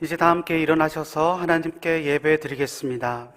이제 다 함께 일어나셔서 하나님께 예배 드리겠습니다.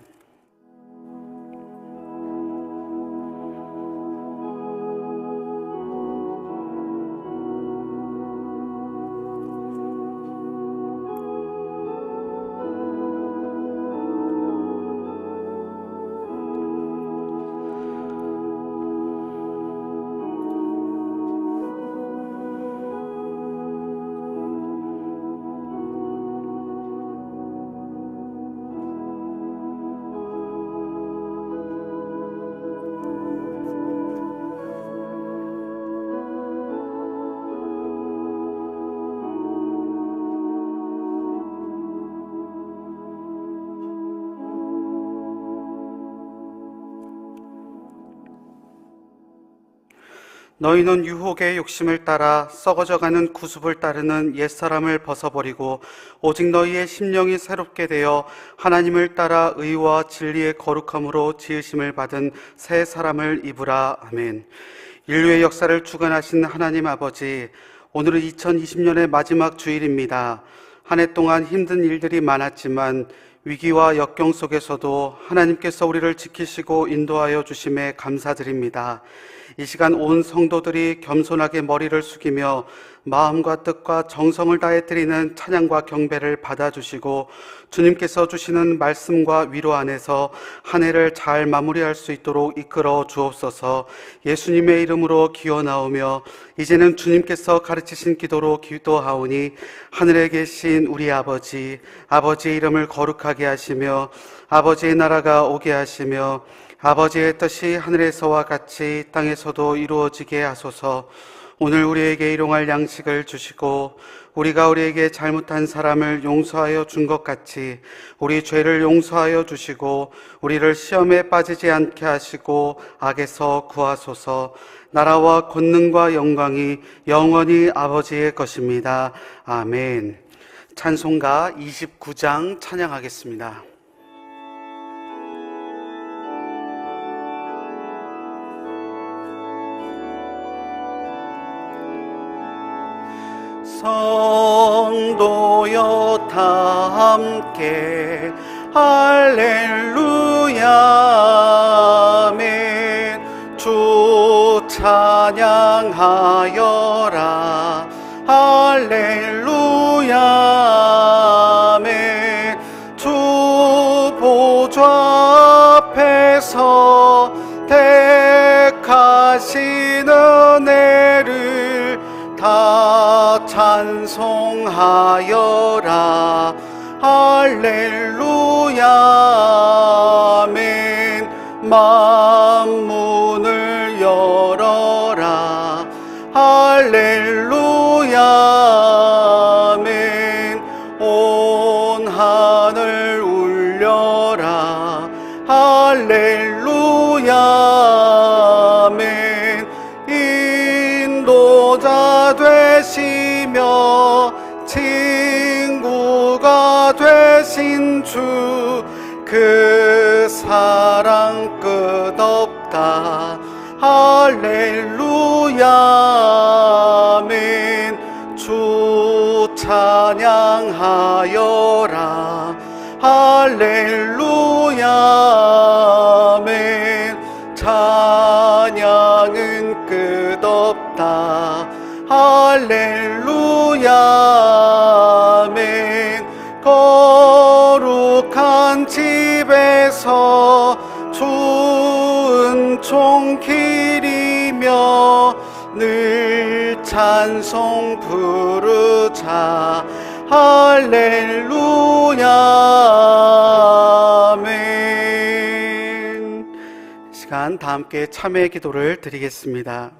너희는 유혹의 욕심을 따라 썩어져가는 구습을 따르는 옛사람을 벗어버리고 오직 너희의 심령이 새롭게 되어 하나님을 따라 의와 진리의 거룩함으로 지으심을 받은 새 사람을 입으라. 아멘. 인류의 역사를 주관하신 하나님 아버지, 오늘은 2020년의 마지막 주일입니다. 한 해 동안 힘든 일들이 많았지만 위기와 역경 속에서도 하나님께서 우리를 지키시고 인도하여 주심에 감사드립니다. 이 시간 온 성도들이 겸손하게 머리를 숙이며 마음과 뜻과 정성을 다해 드리는 찬양과 경배를 받아주시고 주님께서 주시는 말씀과 위로 안에서 한 해를 잘 마무리할 수 있도록 이끌어 주옵소서. 예수님의 이름으로 기어나오며 이제는 주님께서 가르치신 기도로 기도하오니 하늘에 계신 우리 아버지, 아버지의 이름을 거룩하게 하시며 아버지의 나라가 오게 하시며 아버지의 뜻이 하늘에서와 같이 땅에서도 이루어지게 하소서. 오늘 우리에게 일용할 양식을 주시고 우리가 우리에게 잘못한 사람을 용서하여 준 것 같이 우리 죄를 용서하여 주시고 우리를 시험에 빠지지 않게 하시고 악에서 구하소서. 나라와 권능과 영광이 영원히 아버지의 것입니다. 아멘. 찬송가 29장 찬양하겠습니다. 성도여 다 함께 할렐루야 아멘. 주 찬양하여라 할렐루야 아멘. 주 보좌 앞에서 택하신 은혜를 다 찬송하여라 할렐루야 아멘. 만문을 열어라 할렐루야 아멘. 온 하늘 울려라 할렐루야 아멘. 인도자 되시며 친구가 되신 주, 그 사랑 끝없다 할렐루야 아멘. 주 찬양하여라 할렐루야 아멘. 찬양은 끝없다 할렐루야 아멘. 거룩한 집에서 주 은총 기리며 늘 찬송 부르자 할렐루야 아멘. 시간 다 함께 참회 기도를 드리겠습니다.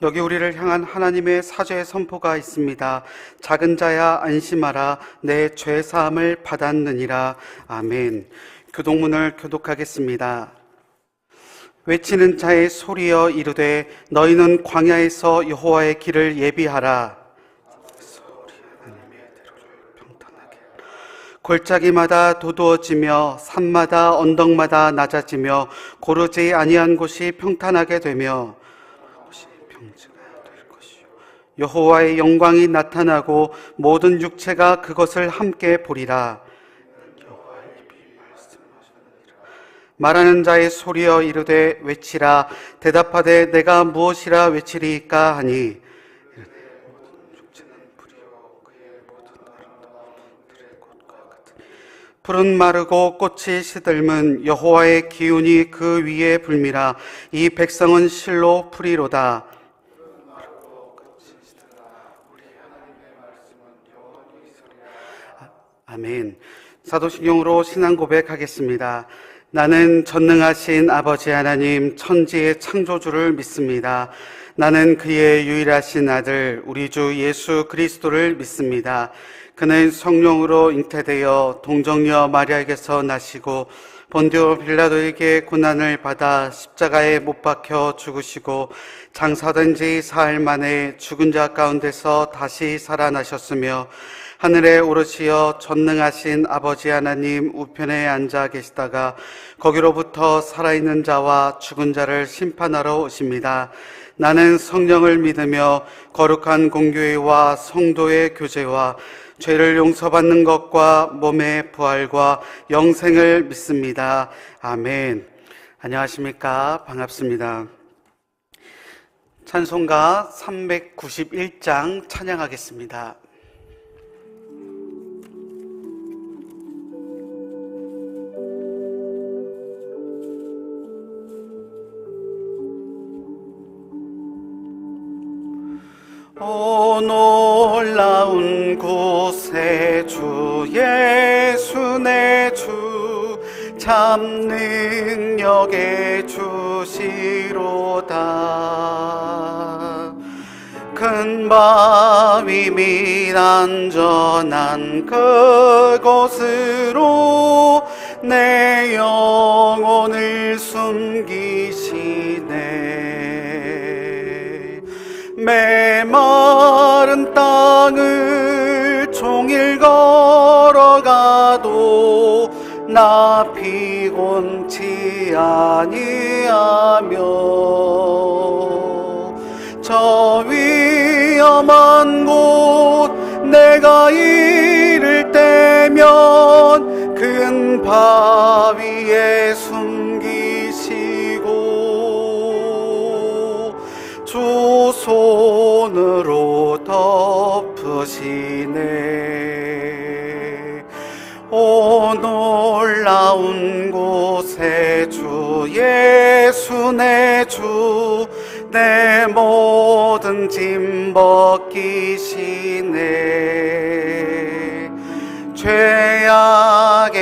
여기 우리를 향한 하나님의 사죄의 선포가 있습니다. 작은 자야 안심하라, 내 죄 사함을 받았느니라. 아멘. 교동문을 교독하겠습니다. 외치는 자의 소리여 이르되 너희는 광야에서 여호와의 길을 예비하라. 골짜기마다 도두어지며 산마다 언덕마다 낮아지며 고르지 아니한 곳이 평탄하게 되며 여호와의 영광이 나타나고 모든 육체가 그것을 함께 보리라. 말하는 자의 소리여 이르되 외치라. 대답하되 내가 무엇이라 외치리이까 하니 풀은 마르고 꽃이 시들면 여호와의 기운이 그 위에 불미라. 이 백성은 실로 풀이로다. 아멘. 사도신경으로 신앙 고백하겠습니다. 나는 전능하신 아버지 하나님 천지의 창조주를 믿습니다. 나는 그의 유일하신 아들 우리 주 예수 그리스도를 믿습니다. 그는 성령으로 잉태되어 동정녀 마리아에게서 나시고 본디오 빌라도에게 고난을 받아 십자가에 못 박혀 죽으시고 장사된 지 사흘 만에 죽은 자 가운데서 다시 살아나셨으며 하늘에 오르시어 전능하신 아버지 하나님 우편에 앉아 계시다가 거기로부터 살아있는 자와 죽은 자를 심판하러 오십니다. 나는 성령을 믿으며 거룩한 공교회와 성도의 교제와 죄를 용서받는 것과 몸의 부활과 영생을 믿습니다. 아멘. 안녕하십니까? 반갑습니다. 찬송가 391장 찬양하겠습니다. 오 놀라운 곳에 주 예수 내 주 참 능력의 주시로다. 큰 바위 및 안전한 그곳으로 내 영혼을 숨기시네. 메마른 땅을 종일 걸어가도 나 피곤치 아니하며 저 위험한 곳 내가 이를 때면 큰 바위에 숨기시고 주 손으로 덮으시네. 오 놀라운 곳에 주 예수 내 주 내 모든 짐 벗기시네. 죄악에서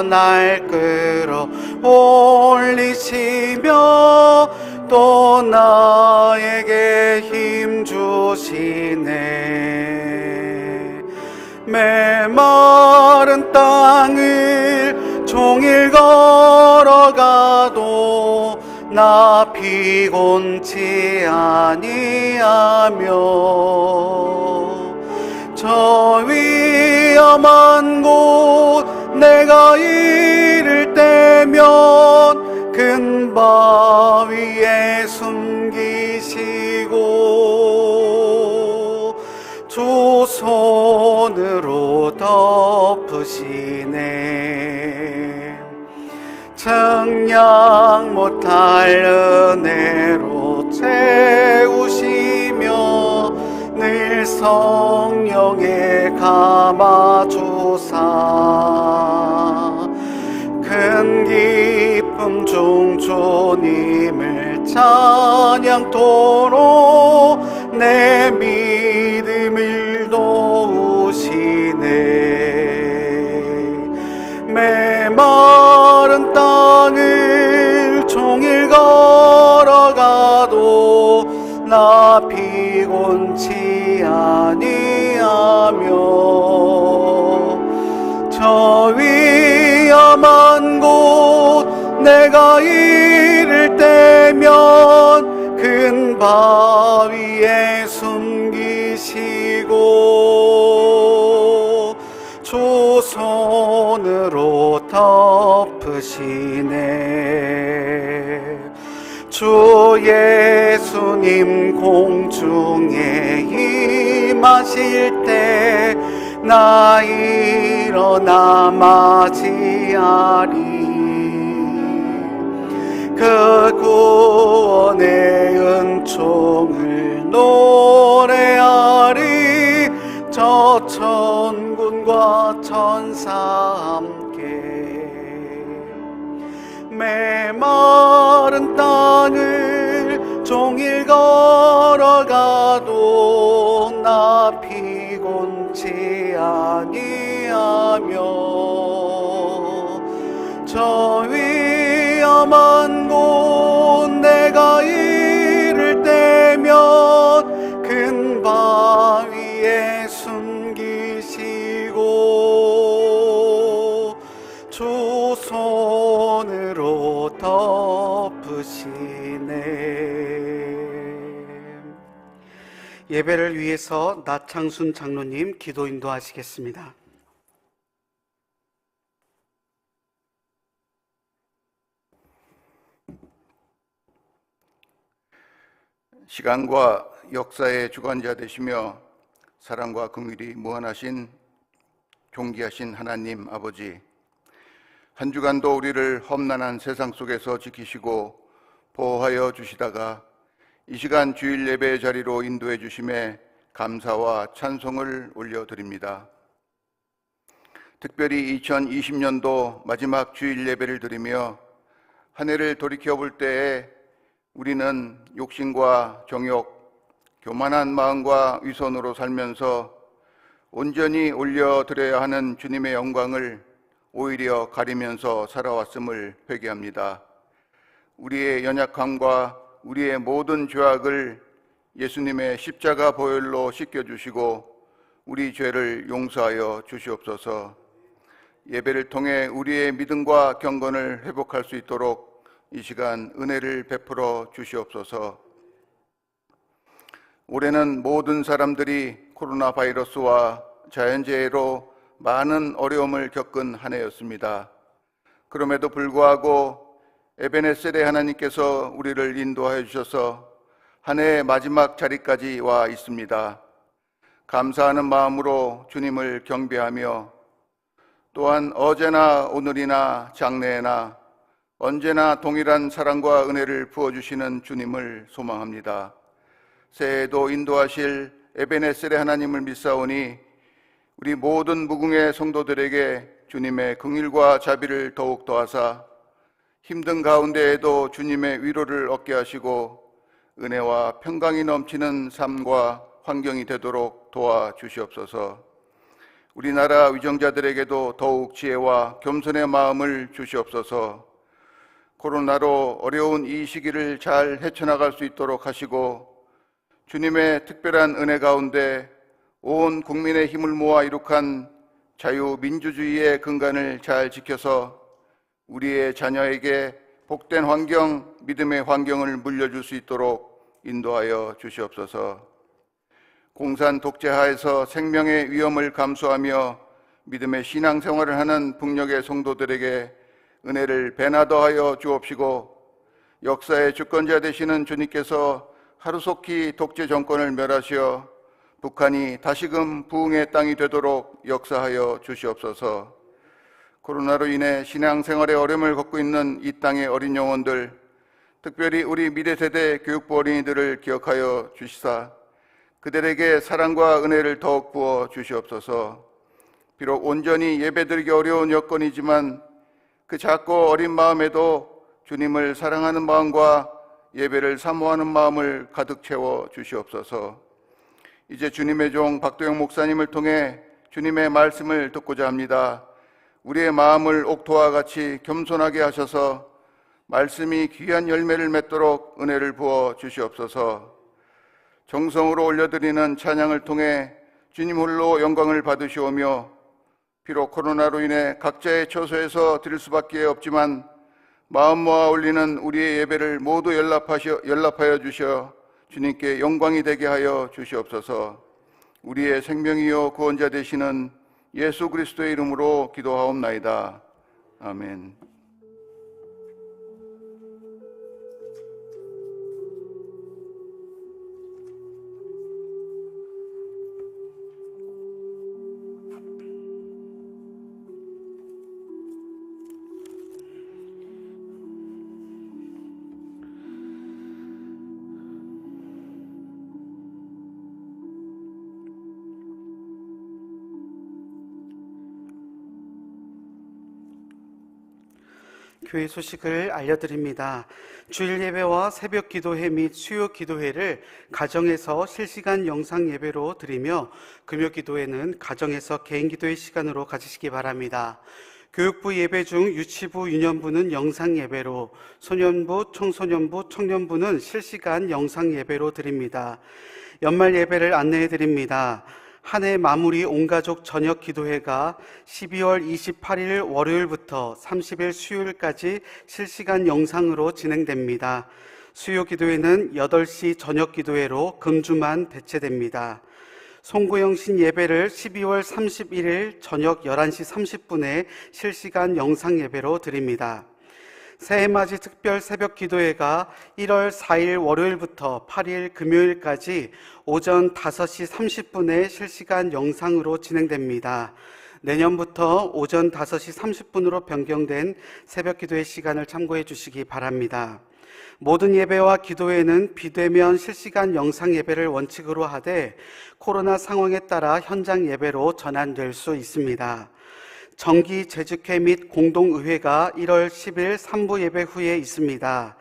날 끌어 올리시며 또 나에게 힘 주시네. 메마른 땅을 종일 걸어가도 나 피곤치 아니하며 저 위험한 곳 내가 이를 때면 큰 바위에 숨기시고 주 손으로 덮으시네. 청량 못할 은혜로 채우시며 늘 성령에 감아주사 큰 기쁨 중 주님을 찬양토록 내 믿음을 도우시네. 메마른 땅을 종일 걸어가도 나 피곤치 아니하며 저 위험한 곳 내가 이를 때면 큰 바위에 숨기시고 주 손으로 덮으시네. 주 예수님 공중에 임하실 때 나 일어나 맞이하리. 그 구원의 은총을 노래하리. 저 천군과 천사 함께 메마른 땅을 종일 걸어가도 나 피곤치 아니하며 저 위험한 곳 내가 이를 때면 큰 바위에 숨기시고 주 손으로 덮으시네. 예배를 위해서 나창순 장로님 기도 인도하시겠습니다. 시간과 역사의 주관자 되시며 사랑과 긍휼이 무한하신 존귀하신 하나님 아버지, 한 주간도 우리를 험난한 세상 속에서 지키시고 보호하여 주시다가 이 시간 주일 예배의 자리로 인도해 주심에 감사와 찬송을 올려드립니다. 특별히 2020년도 마지막 주일 예배를 드리며 한 해를 돌이켜 볼 때에 우리는 욕심과 정욕, 교만한 마음과 위선으로 살면서 온전히 올려드려야 하는 주님의 영광을 오히려 가리면서 살아왔음을 회개합니다. 우리의 연약함과 우리의 모든 죄악을 예수님의 십자가 보혈로 씻겨주시고 우리 죄를 용서하여 주시옵소서. 예배를 통해 우리의 믿음과 경건을 회복할 수 있도록 이 시간 은혜를 베풀어 주시옵소서. 올해는 모든 사람들이 코로나 바이러스와 자연재해로 많은 어려움을 겪은 한 해였습니다. 그럼에도 불구하고 에베네셀의 하나님께서 우리를 인도하여 주셔서 한 해의 마지막 자리까지 와 있습니다. 감사하는 마음으로 주님을 경배하며 또한 어제나 오늘이나 장래에나 언제나 동일한 사랑과 은혜를 부어주시는 주님을 소망합니다. 새해에도 인도하실 에베네셀의 하나님을 믿사오니 우리 모든 무궁의 성도들에게 주님의 긍휼과 자비를 더욱 더하사 힘든 가운데에도 주님의 위로를 얻게 하시고 은혜와 평강이 넘치는 삶과 환경이 되도록 도와주시옵소서. 우리나라 위정자들에게도 더욱 지혜와 겸손의 마음을 주시옵소서. 코로나로 어려운 이 시기를 잘 헤쳐나갈 수 있도록 하시고 주님의 특별한 은혜 가운데 온 국민의 힘을 모아 이룩한 자유민주주의의 근간을 잘 지켜서 우리의 자녀에게 복된 환경, 믿음의 환경을 물려줄 수 있도록 인도하여 주시옵소서. 공산 독재하에서 생명의 위험을 감수하며 믿음의 신앙생활을 하는 북녘의 성도들에게 은혜를 배나 더하여 주옵시고 역사의 주권자 되시는 주님께서 하루속히 독재 정권을 멸하시어 북한이 다시금 부흥의 땅이 되도록 역사하여 주시옵소서. 코로나로 인해 신앙생활에 어려움을 겪고 있는 이 땅의 어린 영혼들, 특별히 우리 미래세대 교육부 어린이들을 기억하여 주시사 그들에게 사랑과 은혜를 더욱 부어 주시옵소서. 비록 온전히 예배드리기 어려운 여건이지만 그 작고 어린 마음에도 주님을 사랑하는 마음과 예배를 사모하는 마음을 가득 채워 주시옵소서. 이제 주님의 종 박도영 목사님을 통해 주님의 말씀을 듣고자 합니다. 우리의 마음을 옥토와 같이 겸손하게 하셔서 말씀이 귀한 열매를 맺도록 은혜를 부어 주시옵소서. 정성으로 올려드리는 찬양을 통해 주님 홀로 영광을 받으시오며, 비록 코로나로 인해 각자의 처소에서 드릴 수밖에 없지만 마음 모아 올리는 우리의 예배를 모두 연락하여 주셔 주님께 영광이 되게 하여 주시옵소서. 우리의 생명이요 구원자 되시는 예수 그리스도의 이름으로 기도하옵나이다. 아멘. 교회 소식을 알려드립니다. 주일 예배와 새벽 기도회 및 수요 기도회를 가정에서 실시간 영상 예배로 드리며, 금요 기도회는 가정에서 개인 기도의 시간으로 가지시기 바랍니다. 교육부 예배 중 유치부, 유년부는 영상 예배로, 소년부, 청소년부, 청년부는 실시간 영상 예배로 드립니다. 연말 예배를 안내해 드립니다. 한 해 마무리 온가족 저녁 기도회가 12월 28일 월요일부터 30일 수요일까지 실시간 영상으로 진행됩니다. 수요 기도회는 8시 저녁 기도회로 금주만 대체됩니다. 송구영신 예배를 12월 31일 저녁 11시 30분에 실시간 영상 예배로 드립니다. 새해맞이 특별 새벽 기도회가 1월 4일 월요일부터 8일 금요일까지 오전 5시 30분에 실시간 영상으로 진행됩니다. 내년부터 오전 5시 30분으로 변경된 새벽 기도회 시간을 참고해 주시기 바랍니다. 모든 예배와 기도회는 비대면 실시간 영상 예배를 원칙으로 하되 코로나 상황에 따라 현장 예배로 전환될 수 있습니다. 정기 재직회 및 공동의회가 1월 10일 3부 예배 후에 있습니다.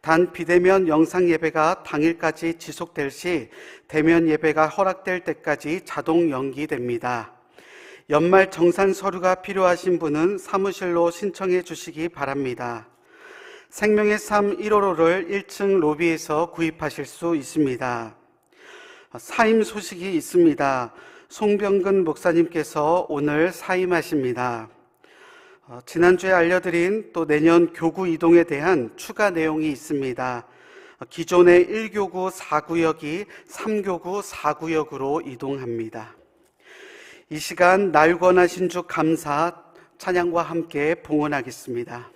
단 비대면 영상 예배가 당일까지 지속될 시 대면 예배가 허락될 때까지 자동 연기됩니다. 연말 정산 서류가 필요하신 분은 사무실로 신청해 주시기 바랍니다. 생명의 삶 1호로를 1층 로비에서 구입하실 수 있습니다. 사임 소식이 있습니다. 송병근 목사님께서 오늘 사임하십니다. 지난주에 알려드린 또 내년 교구 이동에 대한 추가 내용이 있습니다. 기존의 1교구 4구역이 3교구 4구역으로 이동합니다. 이 시간 날 권하신 주 감사 찬양과 함께 봉헌하겠습니다.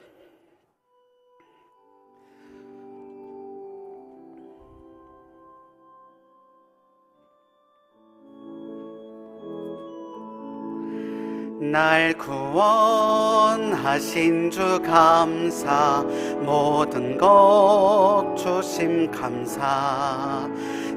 날 구원하신 주 감사, 모든 것 주심 감사,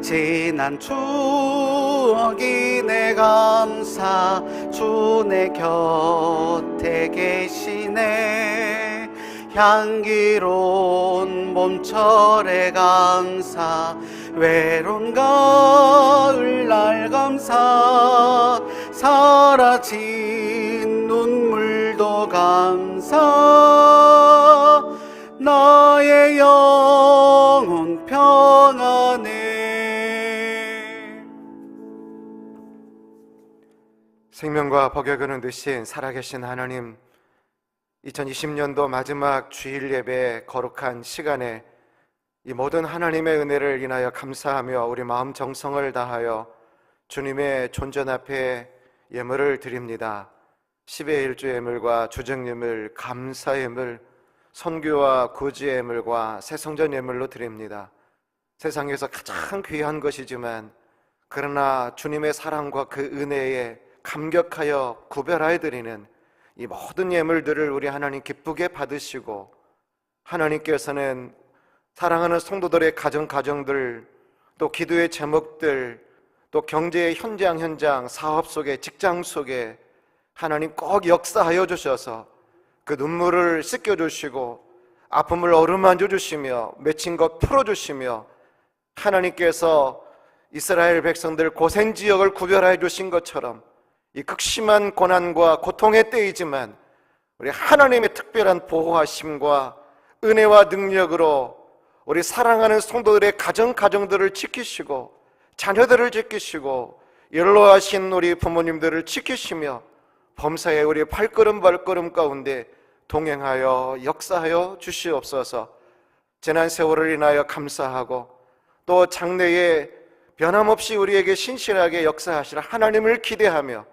지난 추억이 내 감사, 주 내 곁에 계시네. 향기로운 봄철의 감사, 외로운 가을날 감사, 사라진 눈물도 감사, 나의 영혼 평안해. 생명과 복의 근원 되신 살아계신 하나님, 2020년도 마지막 주일 예배 거룩한 시간에 이 모든 하나님의 은혜를 인하여 감사하며 우리 마음 정성을 다하여 주님의 존전 앞에 예물을 드립니다. 10의 1주 예물과 주정 예물, 감사 예물, 선교와 구주 예물과 새성전 예물로 드립니다. 세상에서 가장 귀한 것이지만 그러나 주님의 사랑과 그 은혜에 감격하여 구별하여 드리는 이 모든 예물들을 우리 하나님 기쁘게 받으시고, 하나님께서는 사랑하는 성도들의 가정들, 또 기도의 제목들, 또 경제의 현장, 사업 속에, 직장 속에 하나님 꼭 역사하여 주셔서 그 눈물을 씻겨주시고 아픔을 어루만져 주시며 맺힌 것 풀어주시며, 하나님께서 이스라엘 백성들 고센지역을 구별하여 주신 것처럼 이 극심한 고난과 고통의 때이지만 우리 하나님의 특별한 보호하심과 은혜와 능력으로 우리 사랑하는 성도들의 가정들을 지키시고 자녀들을 지키시고 연로하신 우리 부모님들을 지키시며 범사에 우리 발걸음 가운데 동행하여 역사하여 주시옵소서. 지난 세월을 인하여 감사하고 또 장래에 변함없이 우리에게 신실하게 역사하실 하나님을 기대하며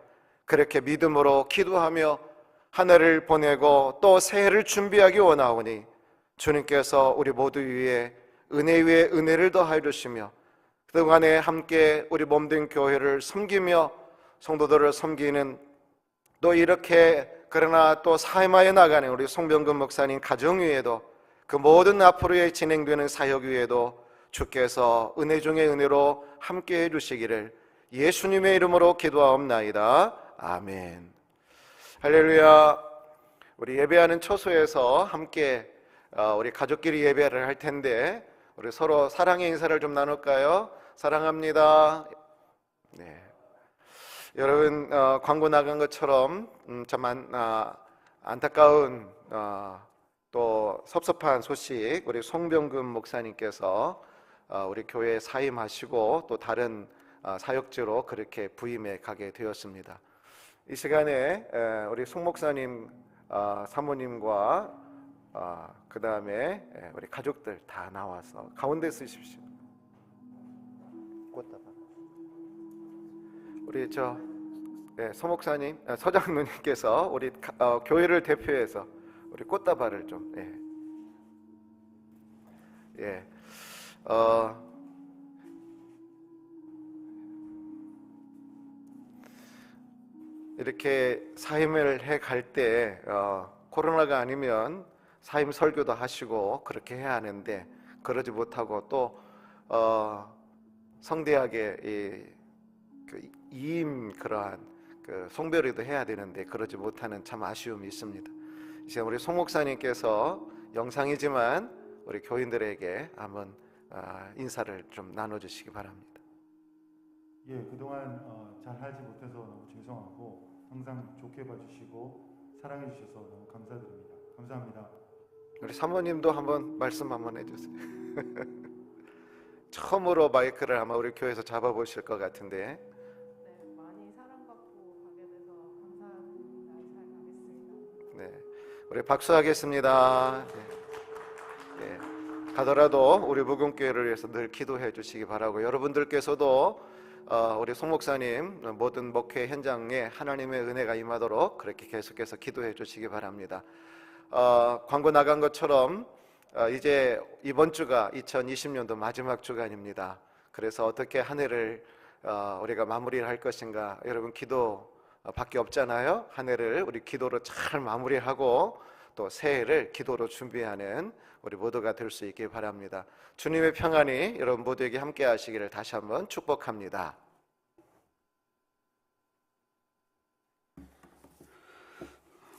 그렇게 믿음으로 기도하며 한 해를 보내고 또 새해를 준비하기 원하오니 주님께서 우리 모두 위에 은혜 위에 은혜를 더하여 주시며 그동안에 함께 우리 몸된 교회를 섬기며 성도들을 섬기는 또 이렇게 그러나 또 사임하여 나가는 우리 송병근 목사님 가정 위에도 그 모든 앞으로의 진행되는 사역 위에도 주께서 은혜 중에 은혜로 함께해 주시기를 예수님의 이름으로 기도하옵나이다. 아멘. 할렐루야. 우리 예배하는 처소에서 함께 우리 가족끼리 예배를 할 텐데 우리 서로 사랑의 인사를 좀 나눌까요? 사랑합니다. 네. 여러분 광고 나간 것처럼 참 안타까운 또 섭섭한 소식, 우리 송병근 목사님께서 우리 교회에 사임하시고 또 다른 사역지로 그렇게 부임해 가게 되었습니다. 이 시간에 우리 송 목사님 사모님과 그 다음에 우리 가족들 다 나와서 가운데 쓰십시오. 우리 서 목사님, 서장로님께서 우리 교회를 대표해서 우리 꽃다발을 좀 이렇게 사임을 해 갈 때 코로나가 아니면 사임 설교도 하시고 그렇게 해야 하는데 그러지 못하고 또 성대하게 이임 그러한 그 송별회도 해야 되는데 그러지 못하는 참 아쉬움이 있습니다. 이제 우리 송 목사님께서 영상이지만 우리 교인들에게 한번 인사를 좀 나눠주시기 바랍니다. 예, 그동안 잘 하지 못해서 너무 죄송하고 항상 좋게 봐주시고 사랑해 주셔서 너무 감사드립니다. 감사합니다. 우리 사모님도 한번 말씀 한번 해주세요. 처음으로 마이크를 아마 우리 교회에서 잡아보실 것 같은데. 네, 많이 사랑받고 가게 돼서 감사합니다. 잘 가겠습니다. 네, 우리 박수하겠습니다. 네. 가더라도 우리 무궁교회를 위해서 늘 기도해 주시기 바라고 여러분들께서도 우리 송 목사님 모든 목회 현장에 하나님의 은혜가 임하도록 그렇게 계속해서 기도해 주시기 바랍니다. 광고 나간 것처럼 이제 이번 주가 2020년도 마지막 주간입니다. 그래서 어떻게 한 해를 우리가 마무리를 할 것인가, 여러분 기도밖에 없잖아요. 한 해를 우리 기도로 잘 마무리하고 또 새해를 기도로 준비하는 우리 모두가 될 수 있길 바랍니다. 주님의 평안이 여러분 모두에게 함께 하시기를 다시 한번 축복합니다.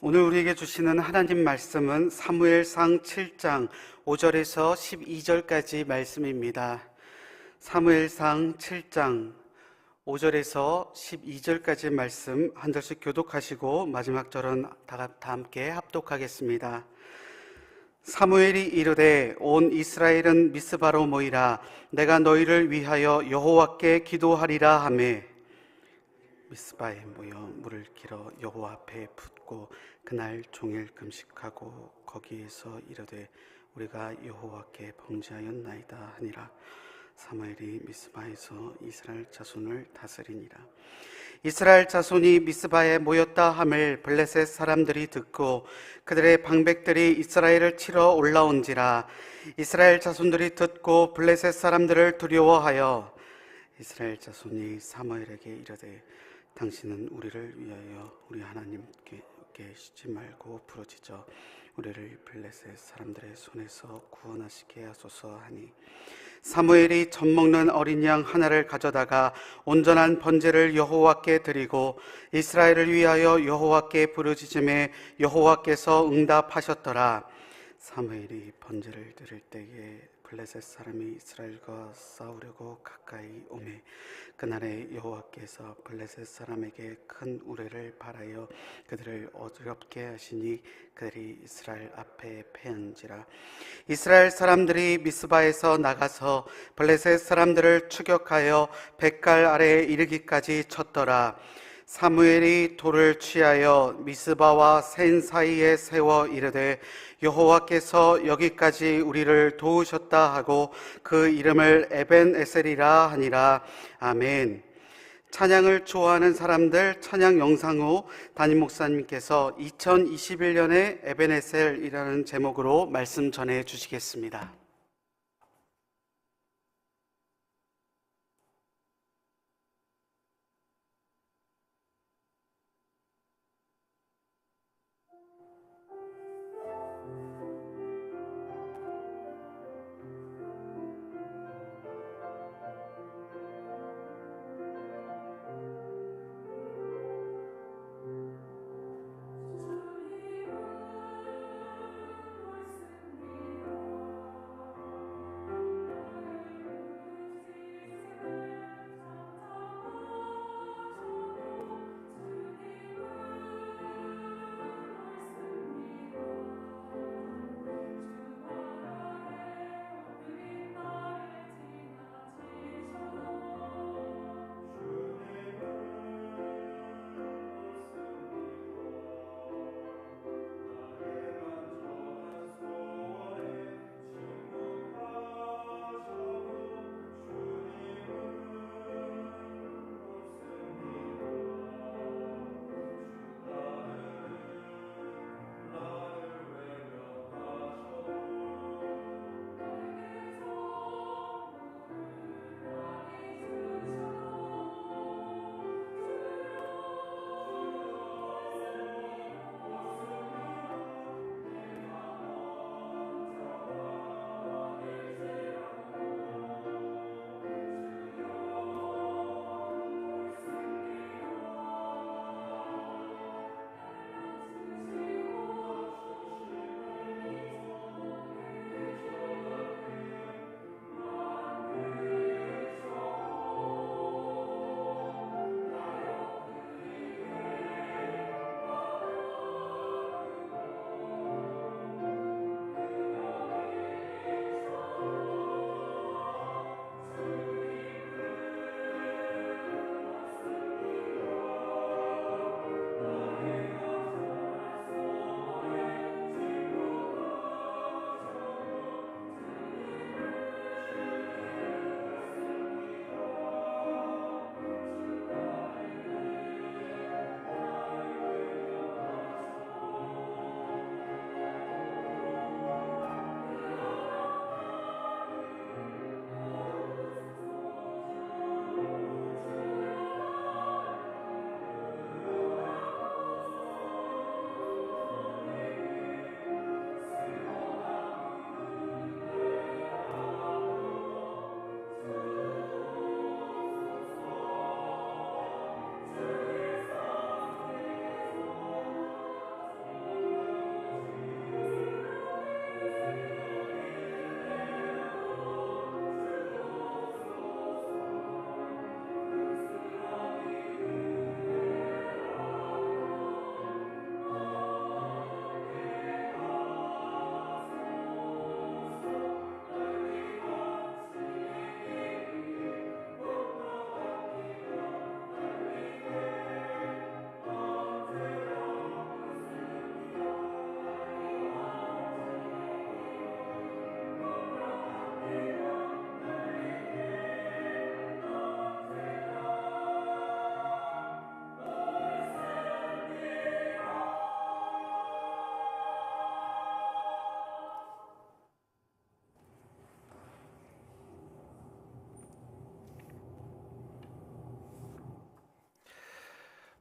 오늘 우리에게 주시는 하나님 말씀은 사무엘상 7장 5절에서 12절까지 말씀입니다. 사무엘상 7장 5절에서 12절까지 말씀 한 절씩 교독하시고 마지막 절은 다 함께 합독하겠습니다. 사무엘이 이르되 온 이스라엘은 미스바로 모이라. 내가 너희를 위하여 여호와께 기도하리라 하매 미스바에 모여 물을 길어 여호와 앞에 붓고 그날 종일 금식하고 거기에서 이르되 우리가 여호와께 범죄하였나이다 하니라. 사무엘이 미스바에서 이스라엘 자손을 다스리니라. 이스라엘 자손이 미스바에 모였다 함을 블레셋 사람들이 듣고 그들의 방백들이 이스라엘을 치러 올라온지라. 이스라엘 자손들이 듣고 블레셋 사람들을 두려워하여 이스라엘 자손이 사무엘에게 이르되 당신은 우리를 위하여 우리 하나님께 쉬지 말고 부르짖어 우리를 블레셋 사람들의 손에서 구원하시게 하소서 하니 사무엘이 젖 먹는 어린 양 하나를 가져다가 온전한 번제를 여호와께 드리고 이스라엘을 위하여 여호와께 부르짖음에 여호와께서 응답하셨더라. 사무엘이 번제를 드릴 때에 블레셋 사람이 이스라엘과 싸우려고 가까이 오매 그날에 여호와께서 블레셋 사람에게 큰 우레를 발하여 그들을 어렵게 하시니 그들이 이스라엘 앞에 패한지라. 이스라엘 사람들이 미스바에서 나가서 블레셋 사람들을 추격하여 벳갈 아래에 이르기까지 쳤더라. 사무엘이 돌을 취하여 미스바와 센 사이에 세워 이르되 여호와께서 여기까지 우리를 도우셨다 하고 그 이름을 에벤에셀이라 하니라. 아멘. 찬양을 좋아하는 사람들 찬양 영상후 담임 목사님께서 2021년의 에벤에셀이라는 제목으로 말씀 전해 주시겠습니다.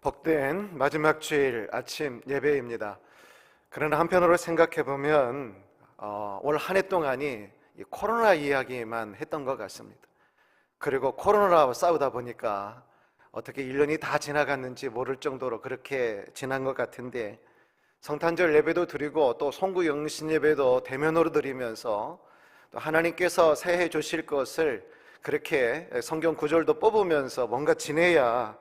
복된 마지막 주일 아침 예배입니다. 그러나 한편으로 생각해 보면 올 한 해 동안이 이 코로나 이야기만 했던 것 같습니다. 그리고 코로나와 싸우다 보니까 어떻게 1년이 다 지나갔는지 모를 정도로 그렇게 지난 것 같은데, 성탄절 예배도 드리고 또 송구 영신 예배도 대면으로 드리면서 또 하나님께서 새해 주실 것을 그렇게 성경 구절도 뽑으면서 뭔가 지내야,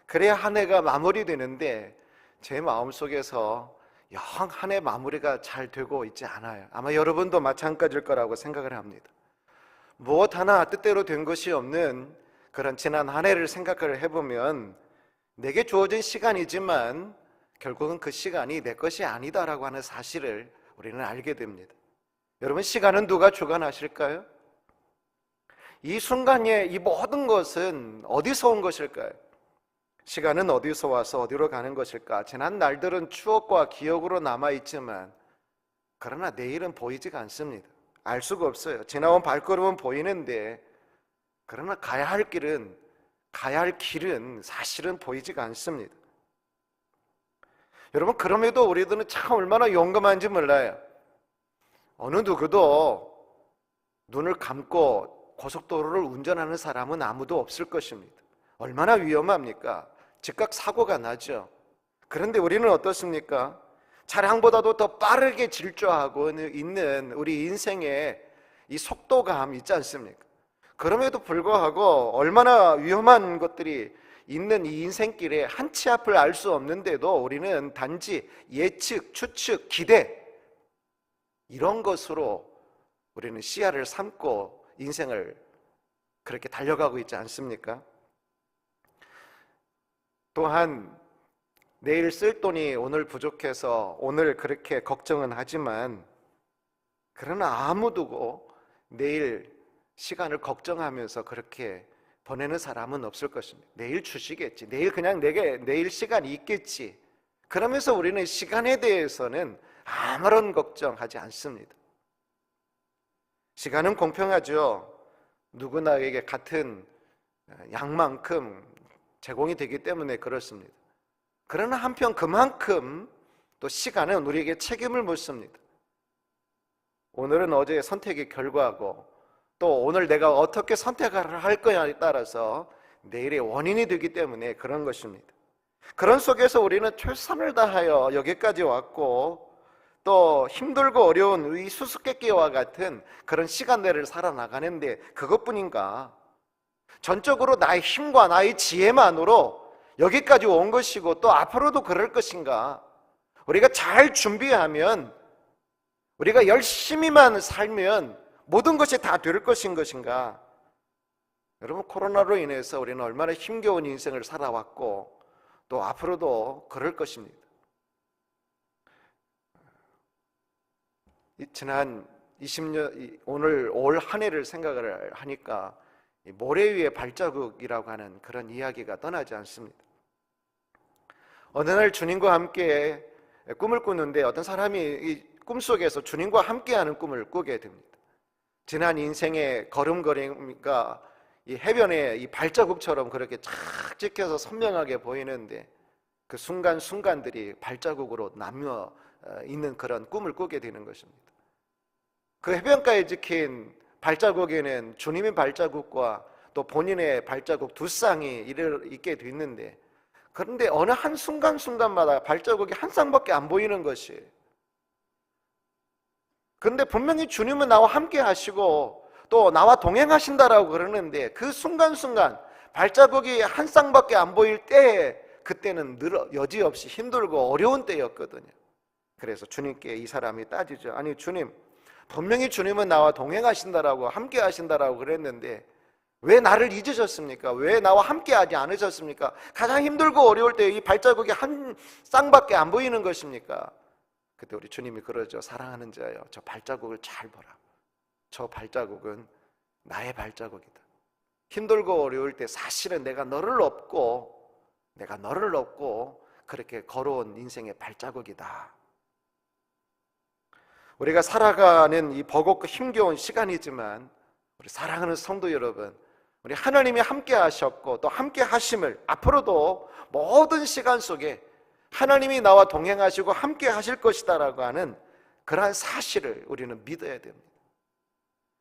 그래야 한 해가 마무리되는데 제 마음속에서 영 한 해 마무리가 잘 되고 있지 않아요. 아마 여러분도 마찬가지일 거라고 생각을 합니다. 무엇 하나 뜻대로 된 것이 없는 그런 지난 한 해를 생각을 해보면 내게 주어진 시간이지만 결국은 그 시간이 내 것이 아니다라고 하는 사실을 우리는 알게 됩니다. 여러분, 시간은 누가 주관하실까요? 이 순간에 이 모든 것은 어디서 온 것일까요? 시간은 어디서 와서 어디로 가는 것일까? 지난 날들은 추억과 기억으로 남아있지만 그러나 내일은 보이지가 않습니다. 알 수가 없어요. 지나온 발걸음은 보이는데 그러나 가야 할 길은 사실은 보이지가 않습니다. 여러분, 그럼에도 우리들은 참 얼마나 용감한지 몰라요. 어느 누구도 눈을 감고 고속도로를 운전하는 사람은 아무도 없을 것입니다. 얼마나 위험합니까? 즉각 사고가 나죠. 그런데 우리는 어떻습니까? 차량보다도 더 빠르게 질주하고 있는 우리 인생의 이 속도감 있지 않습니까? 그럼에도 불구하고 얼마나 위험한 것들이 있는 이 인생길에 한 치 앞을 알 수 없는데도 우리는 단지 예측, 추측, 기대 이런 것으로 우리는 시야를 삼고 인생을 그렇게 달려가고 있지 않습니까? 또한 내일 쓸 돈이 오늘 부족해서 오늘 그렇게 걱정은 하지만 그러나 아무도 내일 시간을 걱정하면서 그렇게 보내는 사람은 없을 것입니다. 내일 주시겠지, 내일 그냥 내일 시간이 있겠지, 그러면서 우리는 시간에 대해서는 아무런 걱정하지 않습니다. 시간은 공평하죠. 누구나에게 같은 양만큼 제공이 되기 때문에 그렇습니다. 그러나 한편 그만큼 또 시간은 우리에게 책임을 묻습니다. 오늘은 어제의 선택의 결과고 또 오늘 내가 어떻게 선택을 할 거냐에 따라서 내일의 원인이 되기 때문에 그런 것입니다. 그런 속에서 우리는 최선을 다하여 여기까지 왔고 또 힘들고 어려운 이 수수께끼와 같은 그런 시간들을 살아나가는데 그것뿐인가? 전적으로 나의 힘과 나의 지혜만으로 여기까지 온 것이고 또 앞으로도 그럴 것인가? 우리가 잘 준비하면, 우리가 열심히만 살면 모든 것이 다 될 것인가? 여러분, 코로나로 인해서 우리는 얼마나 힘겨운 인생을 살아왔고 또 앞으로도 그럴 것입니다. 지난 20년, 오늘 올 한 해를 생각을 하니까 모래 위의 발자국이라고 하는 그런 이야기가 떠나지 않습니다. 어느 날 주님과 함께 꿈을 꾸는데 어떤 사람이 이 꿈속에서 주님과 함께하는 꿈을 꾸게 됩니다. 지난 인생의 걸음걸이가 이 해변에 이 발자국처럼 그렇게 쫙 찍혀서 선명하게 보이는데 그 순간순간들이 발자국으로 나뉘어 있는 그런 꿈을 꾸게 되는 것입니다. 그 해변가에 찍힌 발자국에는 주님의 발자국과 또 본인의 발자국 두 쌍이 있게 됐는데, 그런데 어느 한 순간순간마다 발자국이 한 쌍밖에 안 보이는 것이에요. 그런데 분명히 주님은 나와 함께 하시고 또 나와 동행하신다라고 그러는데 그 순간순간 발자국이 한 쌍밖에 안 보일 때, 그때는 여지없이 힘들고 어려운 때였거든요. 그래서 주님께 이 사람이 따지죠. 아니 주님, 분명히 주님은 나와 동행하신다라고 함께 하신다라고 그랬는데 왜 나를 잊으셨습니까? 왜 나와 함께 하지 않으셨습니까? 가장 힘들고 어려울 때 이 발자국이 한 쌍밖에 안 보이는 것입니까? 그때 우리 주님이 그러죠. 사랑하는 자여, 저 발자국을 잘 보라. 저 발자국은 나의 발자국이다. 힘들고 어려울 때 사실은 내가 너를 업고 그렇게 걸어온 인생의 발자국이다. 우리가 살아가는 이 버겁고 힘겨운 시간이지만 우리 사랑하는 성도 여러분, 우리 하나님이 함께 하셨고 또 함께 하심을 앞으로도 모든 시간 속에 하나님이 나와 동행하시고 함께 하실 것이다라고 하는 그러한 사실을 우리는 믿어야 됩니다.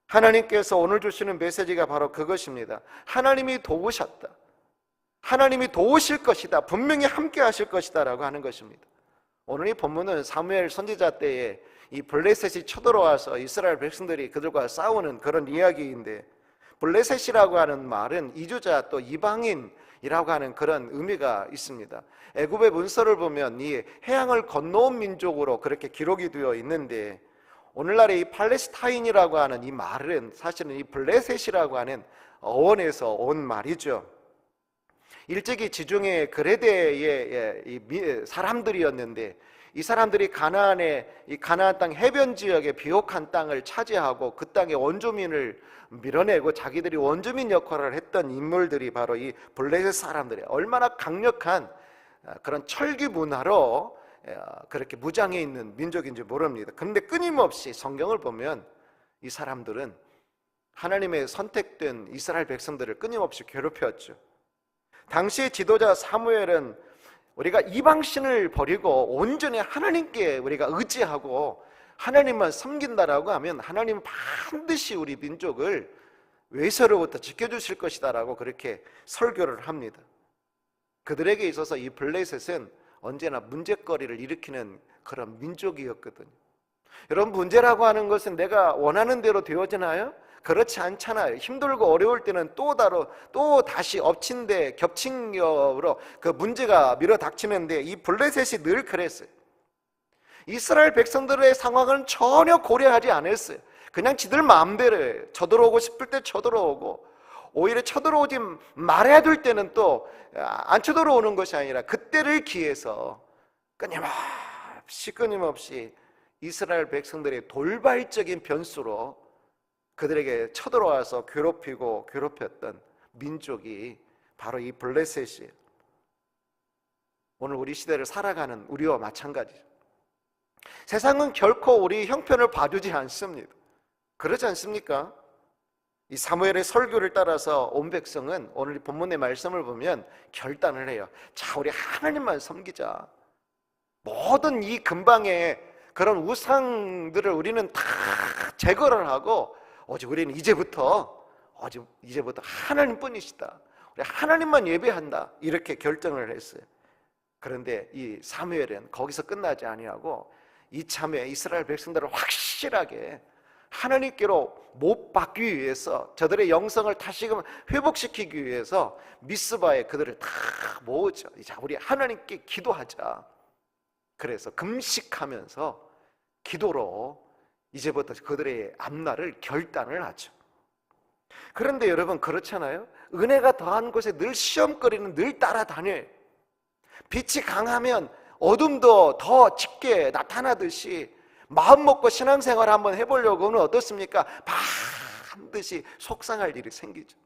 하나님께서 오늘 주시는 메시지가 바로 그것입니다. 하나님이 도우셨다, 하나님이 도우실 것이다, 분명히 함께 하실 것이다 라고 하는 것입니다. 오늘 이 본문은 사무엘 선지자 때에 이 블레셋이 쳐들어와서 이스라엘 백성들이 그들과 싸우는 그런 이야기인데, 블레셋이라고 하는 말은 이주자 또 이방인이라고 하는 그런 의미가 있습니다. 애굽의 문서를 보면 이 해양을 건너온 민족으로 그렇게 기록이 되어 있는데, 오늘날의 이 팔레스타인이라고 하는 이 말은 사실은 이 블레셋이라고 하는 어원에서 온 말이죠. 일찍이 지중해 그레데의 이 사람들이었는데, 이 사람들이 이 가나안 땅 해변 지역의 비옥한 땅을 차지하고 그 땅의 원주민을 밀어내고 자기들이 원주민 역할을 했던 인물들이 바로 이 블레셋 사람들이에요. 얼마나 강력한 그런 철기 문화로 그렇게 무장해 있는 민족인지 모릅니다. 그런데 끊임없이 성경을 보면 이 사람들은 하나님의 선택된 이스라엘 백성들을 끊임없이 괴롭혔죠. 당시의 지도자 사무엘은 우리가 이방신을 버리고 온전히 하나님께 우리가 의지하고 하나님만 섬긴다라고 하면 하나님은 반드시 우리 민족을 외세로부터 지켜주실 것이다라고 그렇게 설교를 합니다. 그들에게 있어서 이 블레셋은 언제나 문제거리를 일으키는 그런 민족이었거든요. 여러분, 문제라고 하는 것은 내가 원하는 대로 되어지나요? 그렇지 않잖아요. 힘들고 어려울 때는 또 다시 엎친 데 겹친 격으로 그 문제가 밀어닥치는데, 이 블레셋이 늘 그랬어요. 이스라엘 백성들의 상황은 전혀 고려하지 않았어요. 그냥 지들 마음대로 해요. 쳐들어오고 싶을 때 쳐들어오고, 오히려 쳐들어오지 말아야 될 때는 또 안 쳐들어오는 것이 아니라 그때를 기해서 끊임없이 이스라엘 백성들의 돌발적인 변수로 그들에게 쳐들어와서 괴롭혔던 민족이 바로 이 블레셋이에요. 오늘 우리 시대를 살아가는 우리와 마찬가지죠. 세상은 결코 우리 형편을 봐주지 않습니다. 그렇지 않습니까? 이 사무엘의 설교를 따라서 온 백성은 오늘 본문의 말씀을 보면 결단을 해요. 자, 우리 하나님만 섬기자. 모든 이 근방의 그런 우상들을 우리는 다 제거를 하고 오직 우리는 이제부터 하나님뿐이시다. 우리 하나님만 예배한다. 이렇게 결정을 했어요. 그런데 이 사무엘은 거기서 끝나지 아니하고 이참에 이스라엘 백성들을 확실하게 하나님께로 못 받기 위해서, 저들의 영성을 다시금 회복시키기 위해서 미스바에 그들을 다 모으죠. 자, 우리 하나님께 기도하자. 그래서 금식하면서 기도로 이제부터 그들의 앞날을 결단을 하죠. 그런데 여러분, 그렇잖아요. 은혜가 더한 곳에 늘 시험거리는 늘 따라다녀요. 빛이 강하면 어둠도 더 짙게 나타나듯이 마음 먹고 신앙생활 한번 해보려고 하면 어떻습니까? 반드시 속상할 일이 생기죠.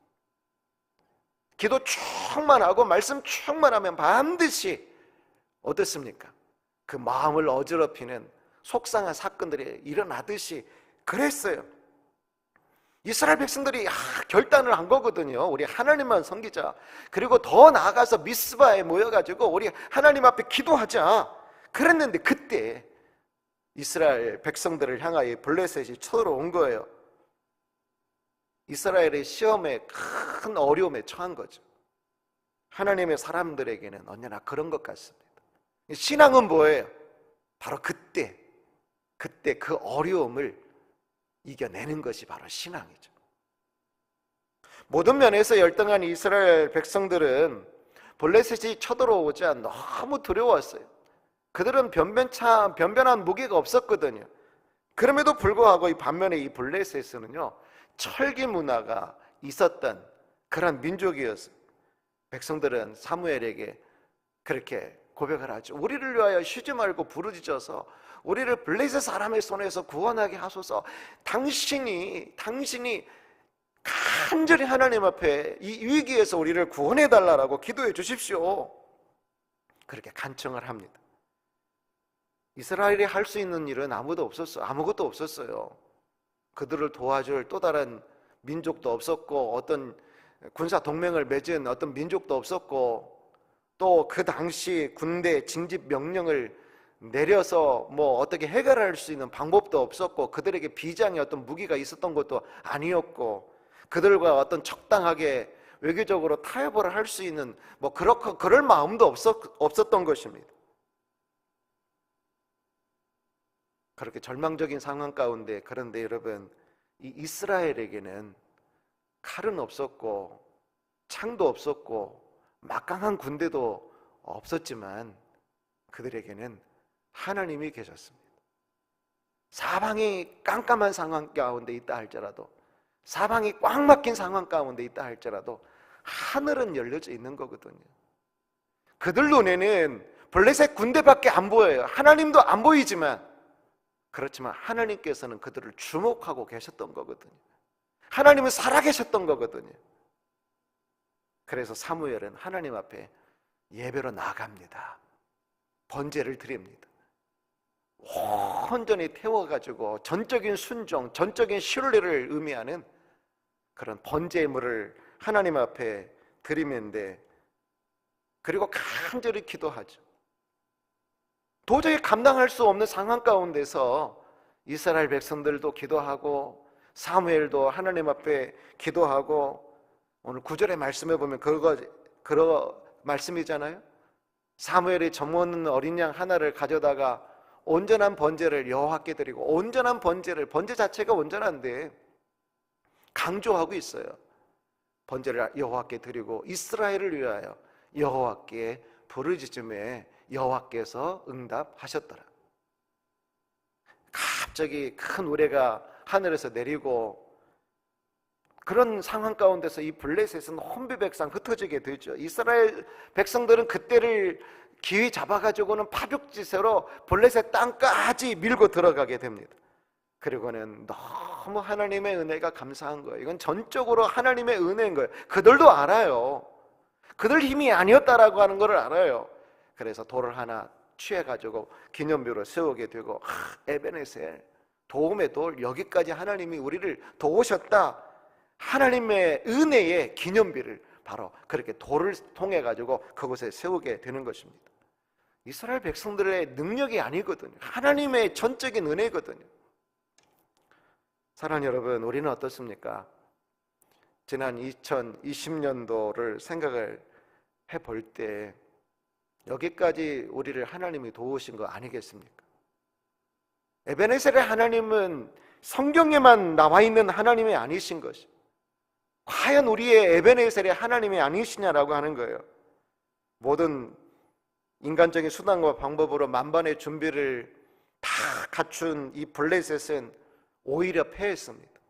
기도 충만하고 말씀 충만하면 반드시 어떻습니까? 그 마음을 어지럽히는 속상한 사건들이 일어나듯이 그랬어요. 이스라엘 백성들이 결단을 한 거거든요. 우리 하나님만 섬기자. 그리고 더 나아가서 미스바에 모여가지고 우리 하나님 앞에 기도하자. 그랬는데 그때 이스라엘 백성들을 향하여 블레셋이 쳐들어온 거예요. 이스라엘의 시험에 큰 어려움에 처한 거죠. 하나님의 사람들에게는 언제나 그런 것 같습니다. 신앙은 뭐예요? 바로 그때 그 어려움을 이겨내는 것이 바로 신앙이죠. 모든 면에서 열등한 이스라엘 백성들은 블레셋이 쳐들어오자 너무 두려웠어요. 그들은 변변한 무기가 없었거든요. 그럼에도 불구하고 이 반면에 이 블레셋은요, 철기 문화가 있었던 그런 민족이었어요. 백성들은 사무엘에게 그렇게 고백을 하죠. 우리를 위하여 쉬지 말고 부르짖어서 우리를 블레셋 사람의 손에서 구원하게 하소서. 당신이 간절히 하나님 앞에 이 위기에서 우리를 구원해 달라고 기도해 주십시오. 그렇게 간청을 합니다. 이스라엘이 할 수 있는 일은 아무것도 없었어요. 그들을 도와줄 또 다른 민족도 없었고, 어떤 군사 동맹을 맺은 어떤 민족도 없었고, 또 그 당시 군대 징집 명령을 내려서 어떻게 해결할 수 있는 방법도 없었고, 그들에게 비장의 어떤 무기가 있었던 것도 아니었고, 그들과 어떤 적당하게 외교적으로 타협을 할 수 있는 그럴 마음도 없었던 것입니다. 그렇게 절망적인 상황 가운데, 그런데 여러분, 이 이스라엘에게는 칼은 없었고 창도 없었고 막강한 군대도 없었지만 그들에게는 하나님이 계셨습니다. 사방이 깜깜한 상황 가운데 있다 할지라도, 사방이 꽉 막힌 상황 가운데 있다 할지라도 하늘은 열려져 있는 거거든요. 그들 눈에는 블레셋 군대밖에 안 보여요. 하나님도 안 보이지만, 그렇지만 하나님께서는 그들을 주목하고 계셨던 거거든요. 하나님은 살아계셨던 거거든요. 그래서 사무엘은 하나님 앞에 예배로 나아갑니다. 번제를 드립니다. 온전히 태워가지고 전적인 순종, 전적인 신뢰를 의미하는 그런 번제물을 하나님 앞에 드리는데, 그리고 간절히 기도하죠. 도저히 감당할 수 없는 상황 가운데서 이스라엘 백성들도 기도하고 사무엘도 하나님 앞에 기도하고, 오늘 9절의 말씀에 보면 그런 말씀이잖아요. 사무엘이 젖먹는 어린 양 하나를 가져다가 온전한 번제를 여호와께 드리고, 온전한 번제를, 번제 자체가 온전한데 강조하고 있어요. 번제를 여호와께 드리고 이스라엘을 위하여 여호와께 부르짖음에 여호와께서 응답하셨더라. 갑자기 큰 우레가 하늘에서 내리고, 그런 상황 가운데서 이 블레셋은 혼비백산 흩어지게 되죠. 이스라엘 백성들은 그때를 기회 잡아가지고는 파죽지세로 블레셋 땅까지 밀고 들어가게 됩니다. 그리고는 너무 하나님의 은혜가 감사한 거예요. 이건 전적으로 하나님의 은혜인 거예요. 그들도 알아요. 그들 힘이 아니었다라고 하는 걸 알아요. 그래서 돌을 하나 취해가지고 기념비로 세우게 되고, 에베네셀, 도움의 돌, 여기까지 하나님이 우리를 도우셨다, 하나님의 은혜의 기념비를 바로 그렇게 돌을 통해 가지고 그곳에 세우게 되는 것입니다. 이스라엘 백성들의 능력이 아니거든요. 하나님의 전적인 은혜거든요. 사랑하는 여러분, 우리는 어떻습니까? 지난 2020년도를 생각을 해볼 때 여기까지 우리를 하나님이 도우신 거 아니겠습니까? 에베네셀의 하나님은 성경에만 나와 있는 하나님이 아니신 것이, 과연 우리의 에베네셀의 하나님이 아니시냐라고 하는 거예요. 모든 인간적인 수단과 방법으로 만반의 준비를 다 갖춘 이 블레셋은 오히려 패했습니다.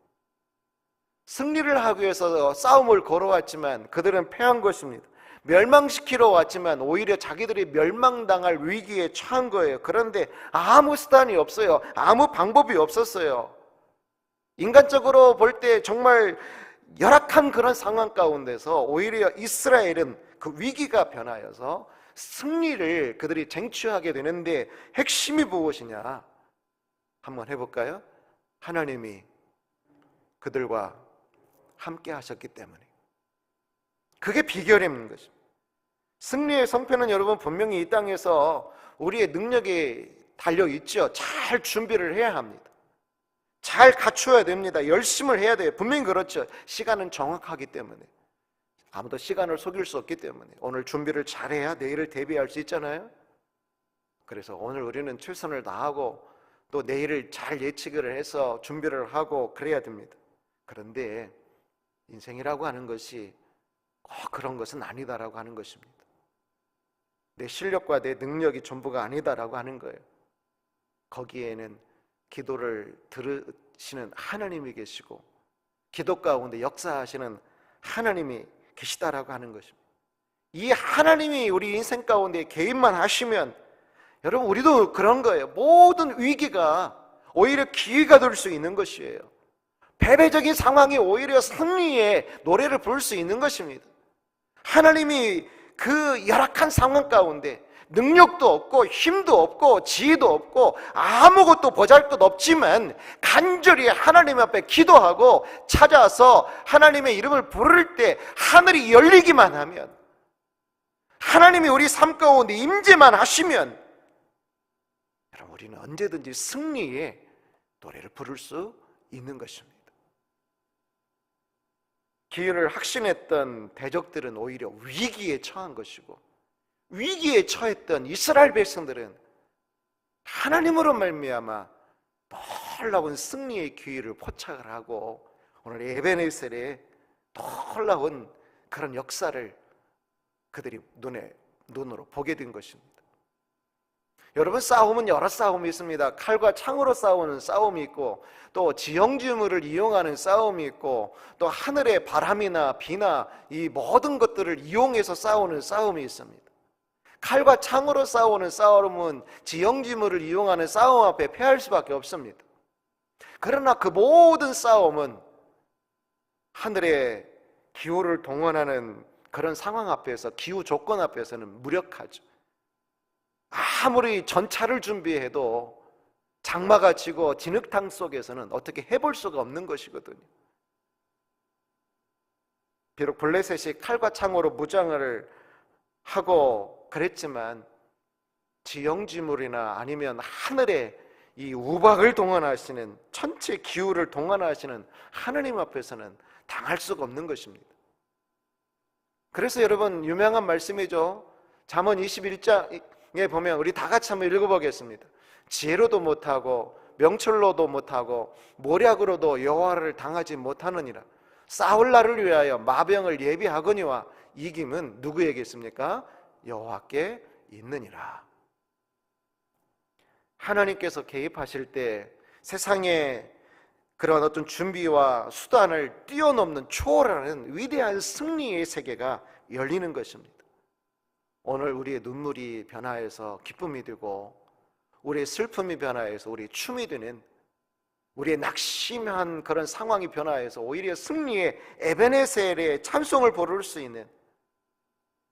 승리를 하기 위해서 싸움을 걸어왔지만 그들은 패한 것입니다. 멸망시키러 왔지만 오히려 자기들이 멸망당할 위기에 처한 거예요. 그런데 아무 수단이 없어요. 아무 방법이 없었어요. 인간적으로 볼 때 정말 열악한 그런 상황 가운데서 오히려 이스라엘은 그 위기가 변하여서 승리를 그들이 쟁취하게 되는데, 핵심이 무엇이냐? 한번 해볼까요? 하나님이 그들과 함께 하셨기 때문에. 그게 비결인 것입니다. 승리의 성패는 여러분 분명히 이 땅에서 우리의 능력이 달려있죠. 잘 준비를 해야 합니다. 잘 갖추어야 됩니다. 열심을 해야 돼요. 분명히 그렇죠. 시간은 정확하기 때문에, 아무도 시간을 속일 수 없기 때문에 오늘 준비를 잘해야 내일을 대비할 수 있잖아요. 그래서 오늘 우리는 최선을 다하고 또 내일을 잘 예측을 해서 준비를 하고 그래야 됩니다. 그런데 인생이라고 하는 것이 꼭 그런 것은 아니다라고 하는 것입니다. 내 실력과 내 능력이 전부가 아니다라고 하는 거예요. 거기에는 기도를 들으시는 하나님이 계시고 기도 가운데 역사하시는 하나님이 계시다라고 하는 것입니다. 이 하나님이 우리 인생 가운데 개입만 하시면, 여러분 우리도 그런 거예요. 모든 위기가 오히려 기회가 될 수 있는 것이에요. 패배적인 상황이 오히려 승리의 노래를 부를 수 있는 것입니다. 하나님이 그 열악한 상황 가운데 능력도 없고 힘도 없고 지혜도 없고 아무것도 보잘것 없지만 간절히 하나님 앞에 기도하고 찾아서 하나님의 이름을 부를 때 하늘이 열리기만 하면, 하나님이 우리 삶 가운데 임재만 하시면, 여러분 우리는 언제든지 승리의 노래를 부를 수 있는 것입니다. 기회를 확신했던 대적들은 오히려 위기에 처한 것이고, 위기에 처했던 이스라엘 백성들은 하나님으로 말미암아 놀라운 승리의 기회를 포착을 하고 오늘 에베네셀의 놀라운 그런 역사를 그들이 눈으로 보게 된 것입니다. 여러분, 싸움은 여러 싸움이 있습니다. 칼과 창으로 싸우는 싸움이 있고, 또 지형지물을 이용하는 싸움이 있고, 또 하늘의 바람이나 비나 이 모든 것들을 이용해서 싸우는 싸움이 있습니다. 칼과 창으로 싸우는 싸움은 지형지물을 이용하는 싸움 앞에 패할 수밖에 없습니다. 그러나 그 모든 싸움은 하늘의 기후를 동원하는 그런 상황 앞에서, 기후 조건 앞에서는 무력하죠. 아무리 전차를 준비해도 장마가 치고 진흙탕 속에서는 어떻게 해볼 수가 없는 것이거든요. 비록 블레셋이 칼과 창으로 무장을 하고 그랬지만 지형지물이나 아니면 하늘의 이 우박을 동원하시는, 천체 기후를 동원하시는 하느님 앞에서는 당할 수가 없는 것입니다. 그래서 여러분, 유명한 말씀이죠. 잠언 21장에 보면 우리 다 같이 한번 읽어보겠습니다. 지혜로도 못하고 명철로도 못하고 모략으로도 여호와를 당하지 못하느니라. 싸울 날을 위하여 마병을 예비하거니와 이김은 누구에게 있습니까? 여호와께 있느니라. 하나님께서 개입하실 때 세상의 그런 어떤 준비와 수단을 뛰어넘는 초월하는 위대한 승리의 세계가 열리는 것입니다. 오늘 우리의 눈물이 변화해서 기쁨이 되고, 우리의 슬픔이 변화해서 우리의 춤이 되는, 우리의 낙심한 그런 상황이 변화해서 오히려 승리의 에베네셀의 찬송을 부를 수 있는,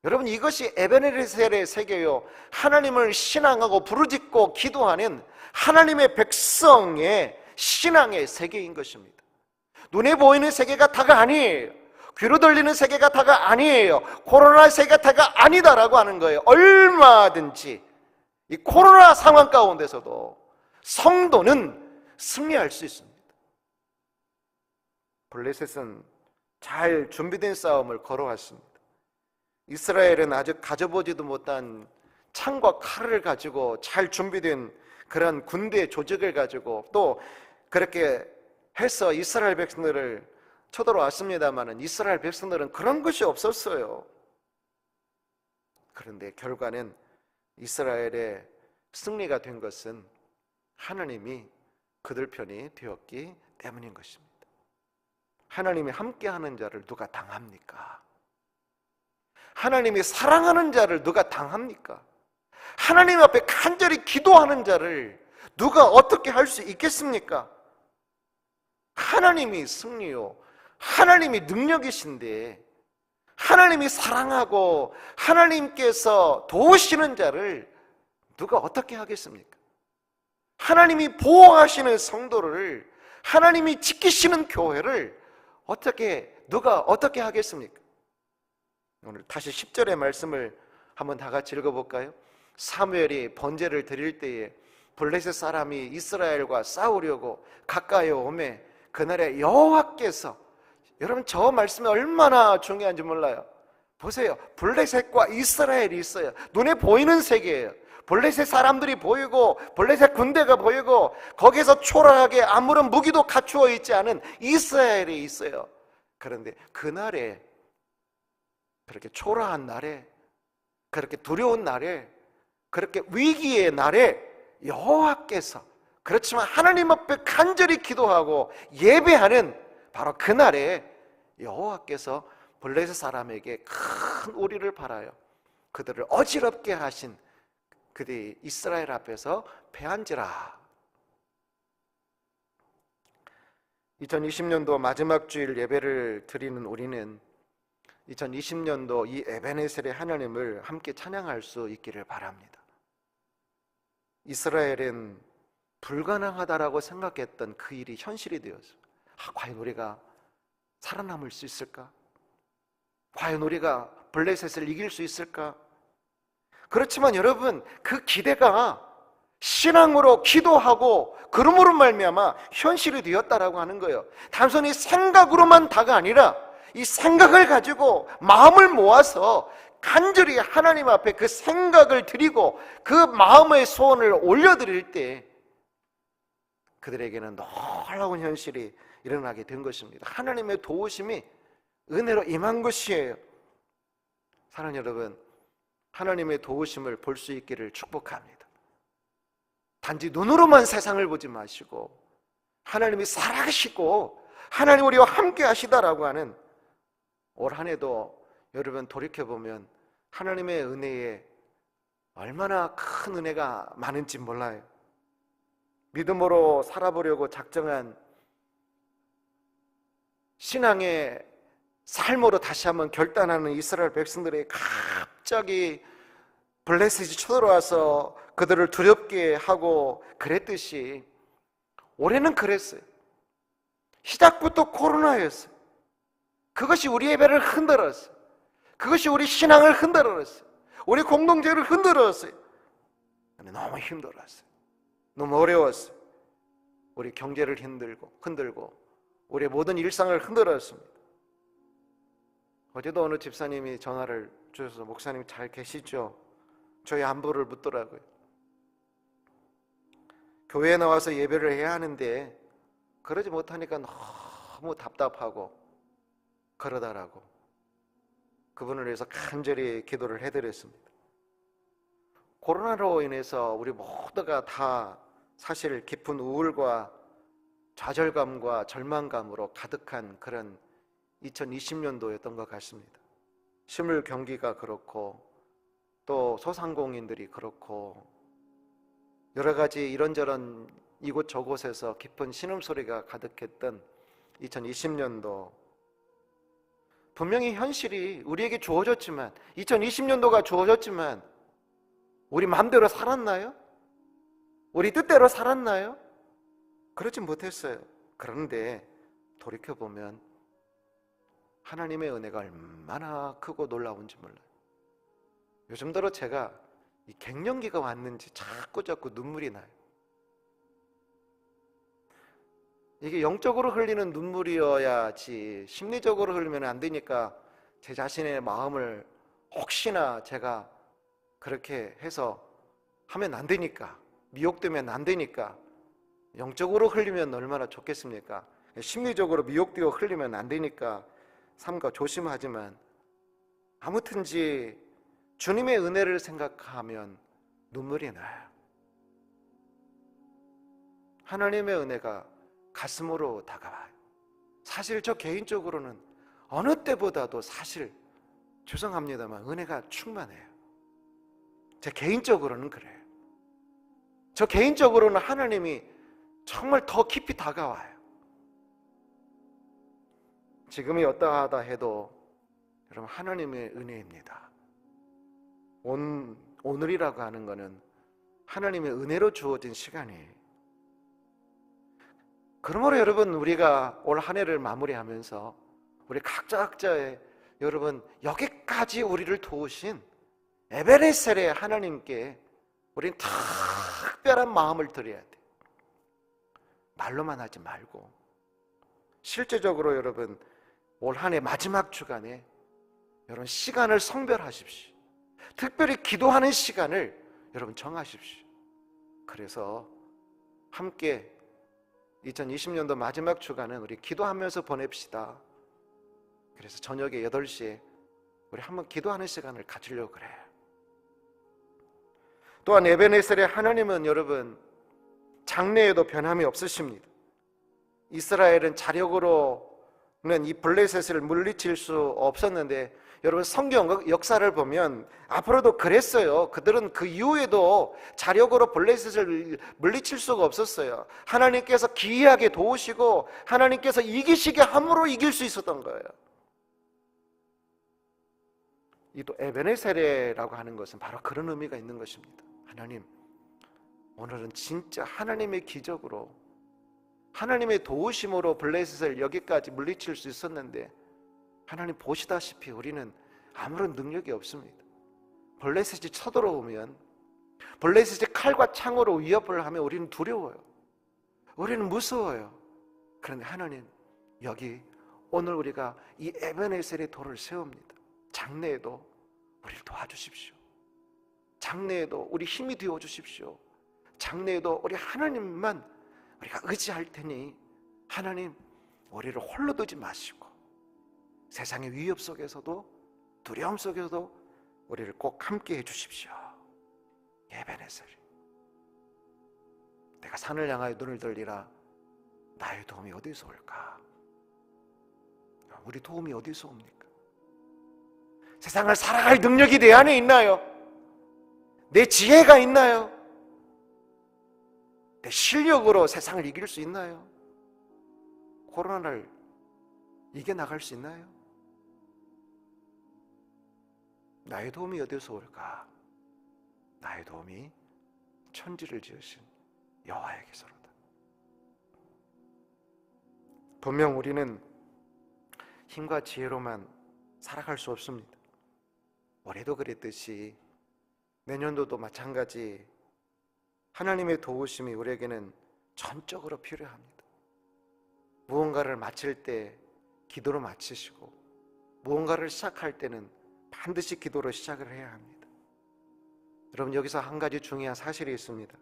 여러분, 이것이 에베네셀의 세계요, 하나님을 신앙하고 부르짖고 기도하는 하나님의 백성의 신앙의 세계인 것입니다. 눈에 보이는 세계가 다가 아니에요. 귀로 들리는 세계가 다가 아니에요. 코로나 세계가 다가 아니다라고 하는 거예요. 얼마든지 이 코로나 상황 가운데서도 성도는 승리할 수 있습니다. 블레셋은 잘 준비된 싸움을 걸어왔습니다. 이스라엘은 아직 가져보지도 못한 창과 칼을 가지고 잘 준비된 그런 군대 조직을 가지고 또 그렇게 해서 이스라엘 백성들을 쳐들어왔습니다마는 이스라엘 백성들은 그런 것이 없었어요. 그런데 결과는 이스라엘의 승리가 된 것은 하나님이 그들 편이 되었기 때문인 것입니다. 하나님이 함께하는 자를 누가 당합니까? 하나님이 사랑하는 자를 누가 당합니까? 하나님 앞에 간절히 기도하는 자를 누가 어떻게 할 수 있겠습니까? 하나님이 승리요, 하나님이 능력이신데 하나님이 사랑하고 하나님께서 도우시는 자를 누가 어떻게 하겠습니까? 하나님이 보호하시는 성도를, 하나님이 지키시는 교회를 누가 어떻게 하겠습니까? 오늘 다시 10절의 말씀을 한번 다 같이 읽어볼까요? 사무엘이 번제를 드릴 때에 블레셋 사람이 이스라엘과 싸우려고 가까이 오매 그날에 여호와께서, 여러분 저 말씀이 얼마나 중요한지 몰라요. 보세요, 블레셋과 이스라엘이 있어요. 눈에 보이는 세계예요. 블레셋 사람들이 보이고 블레셋 군대가 보이고 거기서 초라하게 아무런 무기도 갖추어 있지 않은 이스라엘이 있어요. 그런데 그날에, 그렇게 초라한 날에, 그렇게 두려운 날에, 그렇게 위기의 날에 여호와께서, 그렇지만 하나님 앞에 간절히 기도하고 예배하는 바로 그날에 여호와께서 블레셋 사람에게 큰 우리를 바라요. 그들을 어지럽게 하신 그들이 이스라엘 앞에서 패한지라. 2020년도 마지막 주일 예배를 드리는 우리는 2020년도 이 에베네셀의 하나님을 함께 찬양할 수 있기를 바랍니다. 이스라엘은 불가능하다라고 생각했던 그 일이 현실이 되었어요. 과연 우리가 살아남을 수 있을까? 과연 우리가 블레셋을 이길 수 있을까? 그렇지만 여러분, 그 기대가 신앙으로 기도하고 그러므로 말미암아 현실이 되었다라고 하는 거예요. 단순히 생각으로만 다가 아니라 이 생각을 가지고 마음을 모아서 간절히 하나님 앞에 그 생각을 드리고 그 마음의 소원을 올려드릴 때 그들에게는 놀라운 현실이 일어나게 된 것입니다. 하나님의 도우심이 은혜로 임한 것이에요. 사랑하는 여러분, 하나님의 도우심을 볼 수 있기를 축복합니다. 단지 눈으로만 세상을 보지 마시고 하나님이 살아계시고 하나님 우리와 함께 하시다라고 하는 올 한 해도 여러분 돌이켜보면 하나님의 은혜에 얼마나 큰 은혜가 많은지 몰라요. 믿음으로 살아보려고 작정한 신앙의 삶으로 다시 한번 결단하는 이스라엘 백성들이 갑자기 블레셋이 쳐들어와서 그들을 두렵게 하고 그랬듯이 올해는 그랬어요. 시작부터 코로나였어요. 그것이 우리 예배를 흔들었어요. 그것이 우리 신앙을 흔들었어요. 우리 공동체를 흔들었어요. 너무 힘들었어요. 너무 어려웠어요. 우리 경제를 흔들고 우리의 모든 일상을 흔들었습니다. 어제도 어느 집사님이 전화를 주셔서 목사님 잘 계시죠? 저희 안부를 묻더라고요. 교회에 나와서 예배를 해야 하는데 그러지 못하니까 너무 답답하고 그러다라고 그분을 위해서 간절히 기도를 해드렸습니다. 코로나로 인해서 우리 모두가 다 사실 깊은 우울과 좌절감과 절망감으로 가득한 그런 2020년도였던 것 같습니다. 식물 경기가 그렇고 또 소상공인들이 그렇고 여러 가지 이런저런 이곳 저곳에서 깊은 신음소리가 가득했던 2020년도, 분명히 현실이 우리에게 주어졌지만 2020년도가 주어졌지만 우리 마음대로 살았나요? 우리 뜻대로 살았나요? 그렇지 못했어요. 그런데 돌이켜보면 하나님의 은혜가 얼마나 크고 놀라운지 몰라요. 요즘 들어 제가 이 갱년기가 왔는지 자꾸 눈물이 나요. 이게 영적으로 흘리는 눈물이어야지 심리적으로 흘리면 안 되니까 제 자신의 마음을 혹시나 제가 그렇게 해서 하면 안 되니까, 미혹되면 안 되니까 영적으로 흘리면 얼마나 좋겠습니까? 심리적으로 미혹되어 흘리면 안 되니까 삼가 조심하지만 아무튼지 주님의 은혜를 생각하면 눈물이 나요. 하나님의 은혜가 가슴으로 다가와요. 사실 저 개인적으로는 어느 때보다도 사실 죄송합니다만 은혜가 충만해요. 제 개인적으로는 그래요. 저 개인적으로는 하나님이 정말 더 깊이 다가와요. 지금이 어떠하다 해도 여러분 하나님의 은혜입니다. 오늘이라고 하는 것은 하나님의 은혜로 주어진 시간이에요. 그러므로 여러분 우리가 올 한 해를 마무리하면서 우리 각자의 여러분 여기까지 우리를 도우신 에베네셀의 하나님께 우리는 특별한 마음을 드려야 돼요. 말로만 하지 말고 실제적으로 여러분 올 한 해 마지막 주간에 여러분 시간을 성별하십시오. 특별히 기도하는 시간을 여러분 정하십시오. 그래서 함께 2020년도 마지막 주간은 우리 기도하면서 보냅시다. 그래서 저녁에 8시에 우리 한번 기도하는 시간을 가지려고 그래요. 또한 에베네셀의 하나님은 여러분 장래에도 변함이 없으십니다. 이스라엘은 자력으로는 이 블레셋을 물리칠 수 없었는데 여러분 성경 역사를 보면 앞으로도 그랬어요. 그들은 그 이후에도 자력으로 블레셋을 물리칠 수가 없었어요. 하나님께서 기이하게 도우시고 하나님께서 이기시게 함으로 이길 수 있었던 거예요. 이 또 에베네셀이라고 하는 것은 바로 그런 의미가 있는 것입니다. 하나님, 오늘은 진짜 하나님의 기적으로 하나님의 도우심으로 블레셋을 여기까지 물리칠 수 있었는데 하나님 보시다시피 우리는 아무런 능력이 없습니다. 블레셋이 쳐들어오면 블레셋이 칼과 창으로 위협을 하면 우리는 두려워요. 우리는 무서워요. 그런데 하나님 여기 오늘 우리가 이 에베네셀의 돌을 세웁니다. 장래에도 우리를 도와주십시오. 장래에도 우리 힘이 되어주십시오. 장래에도 우리 하나님만 우리가 의지할 테니 하나님 우리를 홀로 두지 마시고 세상의 위협 속에서도 두려움 속에서도 우리를 꼭 함께 해주십시오. 에베네셀, 내가 산을 향하여 눈을 들리라. 나의 도움이 어디서 올까? 우리 도움이 어디서 옵니까? 세상을 살아갈 능력이 내 안에 있나요? 내 지혜가 있나요? 내 실력으로 세상을 이길 수 있나요? 코로나를 이겨나갈 수 있나요? 나의 도움이 어디서 올까? 나의 도움이 천지를 지으신 여호와에게서로다. 분명 우리는 힘과 지혜로만 살아갈 수 없습니다. 올해도 그랬듯이 내년도도 마찬가지 하나님의 도우심이 우리에게는 전적으로 필요합니다. 무언가를 마칠 때 기도로 마치시고 무언가를 시작할 때는 반드시 기도로 시작을 해야 합니다. 여러분, 여기서 한 가지 중요한 사실이 있습니다.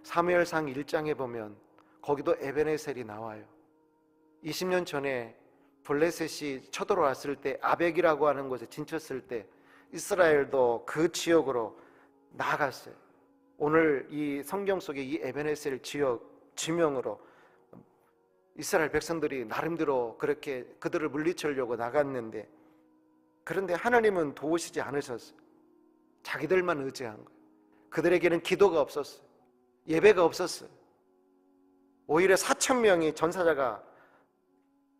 사무엘상 1장에 보면 거기도 에베네셀이 나와요. 20년 전에 블레셋이 쳐들어왔을 때, 아벡이라고 하는 곳에 진쳤을 때 이스라엘도 그 지역으로 나아갔어요. 오늘 이 성경 속에 이 에베네셀 지역 지명으로 이스라엘 백성들이 나름대로 그렇게 그들을 물리치려고 나갔는데, 그런데 하나님은 도우시지 않으셨어요. 자기들만 의지한 거예요. 그들에게는 기도가 없었어요. 예배가 없었어요. 오히려 4,000명이 전사자가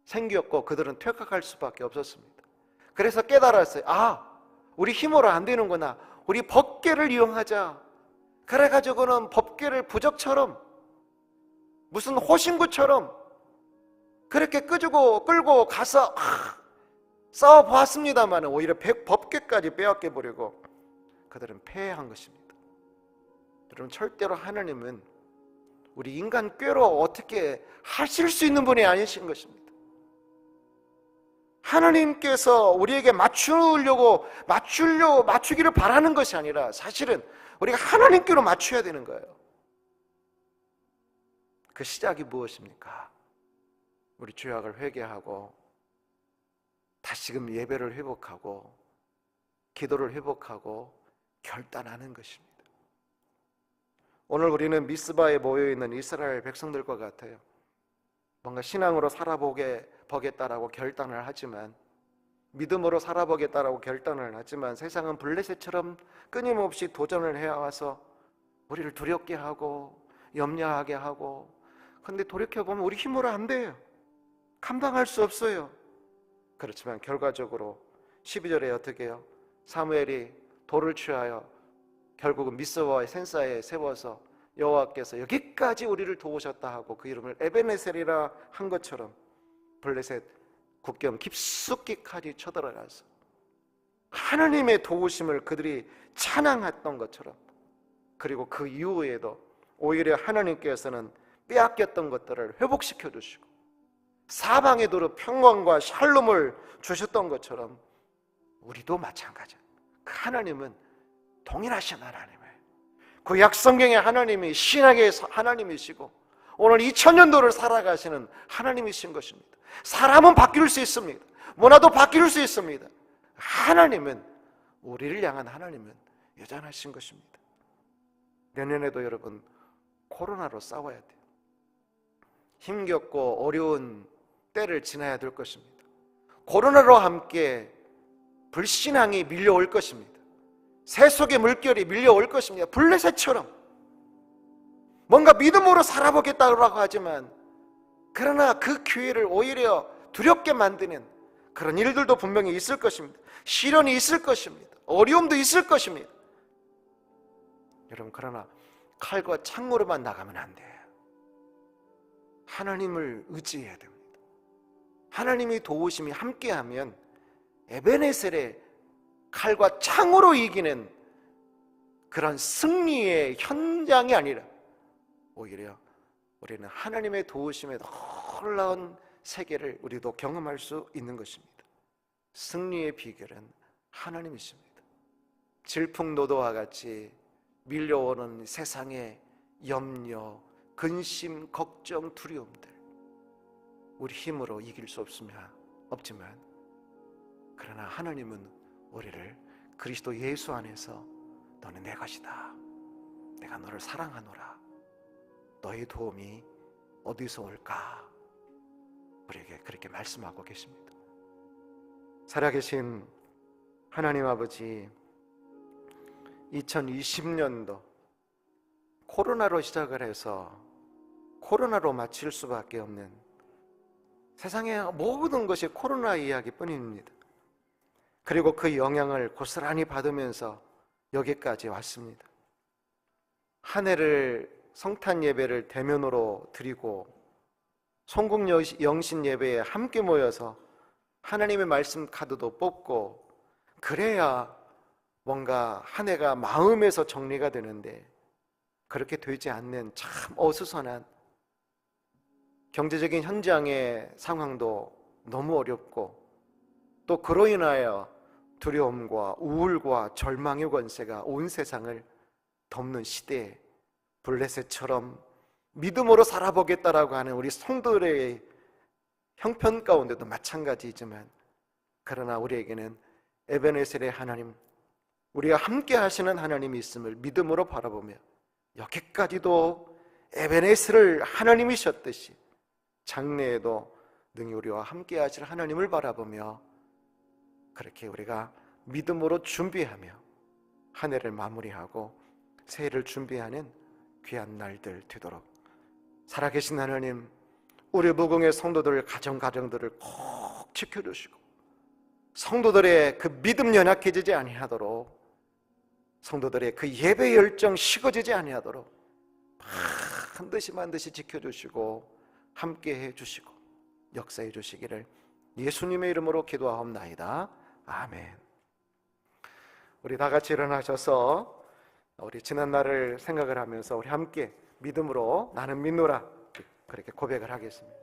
생겼고 그들은 퇴각할 수밖에 없었습니다. 그래서 깨달았어요. 우리 힘으로 안 되는구나. 우리 법궤를 이용하자. 그래가지고는 법궤를 부적처럼 무슨 호신구처럼 그렇게 끌고 가서 싸워보았습니다만 오히려 법궤까지 빼앗겨버리고 그들은 패한 것입니다. 여러분, 절대로 하나님은 우리 인간 꾀로 어떻게 하실 수 있는 분이 아니신 것입니다. 하나님께서 우리에게 맞추기를 바라는 것이 아니라 사실은 우리가 하나님께로 맞춰야 되는 거예요. 그 시작이 무엇입니까? 우리 죄악을 회개하고 다시금 예배를 회복하고 기도를 회복하고 결단하는 것입니다. 오늘 우리는 미스바에 모여있는 이스라엘 백성들과 같아요. 뭔가 신앙으로 살아보겠다라고 결단을 하지만, 믿음으로 살아보겠다라고 결단을 하지만 세상은 블레셋처럼 끊임없이 도전을 해와서 우리를 두렵게 하고 염려하게 하고, 그런데 돌이켜보면 우리 힘으로 안 돼요. 감당할 수 없어요. 그렇지만 결과적으로 12절에 어떻게 해요? 사무엘이 돌을 취하여 결국은 미스바의 센사에 세워서 여호와께서 여기까지 우리를 도우셨다 하고 그 이름을 에베네셀이라 한 것처럼 블레셋 국경 깊숙이까지 쳐들어가서 하나님의 도우심을 그들이 찬양했던 것처럼, 그리고 그 이후에도 오히려 하나님께서는 빼앗겼던 것들을 회복시켜 주시고 사방에 두루 평강과 샬롬을 주셨던 것처럼 우리도 마찬가지예요. 그 하나님은 동일하신 하나님이에요. 구약 성경의 하나님이 신약의 하나님이시고 오늘 2000년도를 살아가시는 하나님이신 것입니다. 사람은 바뀔 수 있습니다. 문화도 바뀔 수 있습니다. 하나님은, 우리를 향한 하나님은 여전하신 것입니다. 내년에도 여러분 코로나로 싸워야 돼요. 힘겹고 어려운 때를 지나야 될 것입니다. 코로나로 함께 불신앙이 밀려올 것입니다. 세속의 물결이 밀려올 것입니다. 블레셋처럼 뭔가 믿음으로 살아보겠다고 하지만, 그러나 그 기회를 오히려 두렵게 만드는 그런 일들도 분명히 있을 것입니다. 시련이 있을 것입니다. 어려움도 있을 것입니다. 여러분, 그러나 칼과 창으로만 나가면 안 돼요. 하나님을 의지해야 됩니다. 하나님의 도우심이 함께하면 에베네셀의 칼과 창으로 이기는 그런 승리의 현장이 아니라 오히려 우리는 하나님의 도우심의 놀라운 세계를 우리도 경험할 수 있는 것입니다. 승리의 비결은 하나님이십니다. 질풍노도와 같이 밀려오는 세상의 염려, 근심, 걱정, 두려움들 우리 힘으로 이길 수 없지만 그러나 하나님은 우리를 그리스도 예수 안에서 너는 내 것이다, 내가 너를 사랑하노라, 너의 도움이 어디서 올까? 우리에게 그렇게 말씀하고 계십니다. 살아계신 하나님 아버지, 2020년도 코로나로 시작을 해서 코로나로 마칠 수밖에 없는, 세상의 모든 것이 코로나 이야기뿐입니다. 그리고 그 영향을 고스란히 받으면서 여기까지 왔습니다. 한 해를 성탄 예배를 대면으로 드리고 송국 영신 예배에 함께 모여서 하나님의 말씀 카드도 뽑고, 그래야 뭔가 한 해가 마음에서 정리가 되는데 그렇게 되지 않는 참 어수선한 경제적인 현장의 상황도 너무 어렵고, 또 그로 인하여 두려움과 우울과 절망의 권세가 온 세상을 덮는 시대에 블레셋처럼 믿음으로 살아보겠다라고 하는 우리 성도들의 형편 가운데도 마찬가지이지만, 그러나 우리에게는 에베네셀의 하나님, 우리가 함께 하시는 하나님이 있음을 믿음으로 바라보며, 여기까지도 에베네셀을 하나님이셨듯이 장래에도 능히 우리와 함께 하실 하나님을 바라보며 그렇게 우리가 믿음으로 준비하며 한 해를 마무리하고 새해를 준비하는 귀한 날들 되도록, 살아계신 하나님, 우리 무궁의 성도들 가정들을 꼭 지켜주시고, 성도들의 그 믿음 연약해지지 아니하도록, 성도들의 그 예배 열정 식어지지 아니하도록 반드시 지켜주시고 함께해 주시고 역사해 주시기를 예수님의 이름으로 기도하옵나이다. 아멘. 우리 다 같이 일어나셔서 우리 지난 날을 생각을 하면서 우리 함께 믿음으로 나는 믿노라 그렇게 고백을 하겠습니다.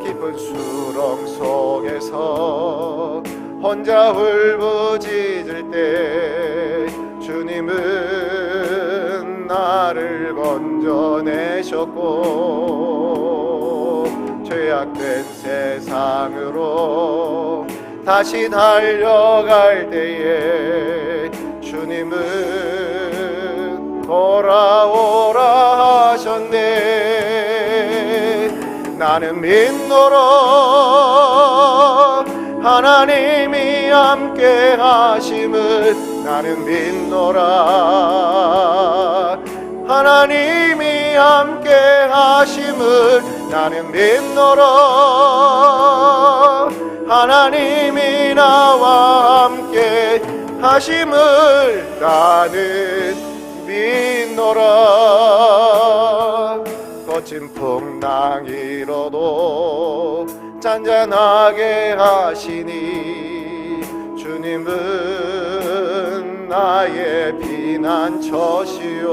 깊은 수렁 속에서 혼자 울부짖을 때 주님은 나를 건져내셨고, 죄악된 세상으로 다시 달려갈 때에 주님은 돌아오라 하셨네. 나는 믿노라 하나님이 함께 하심을, 나는 믿노라 하나님이 함께 하심을, 나는 믿노라 하나님이 나와 함께 하심을, 나는 믿노라. 거친 풍랑 일어도 잔잔하게 하시니 주님은 나의 피난처시오.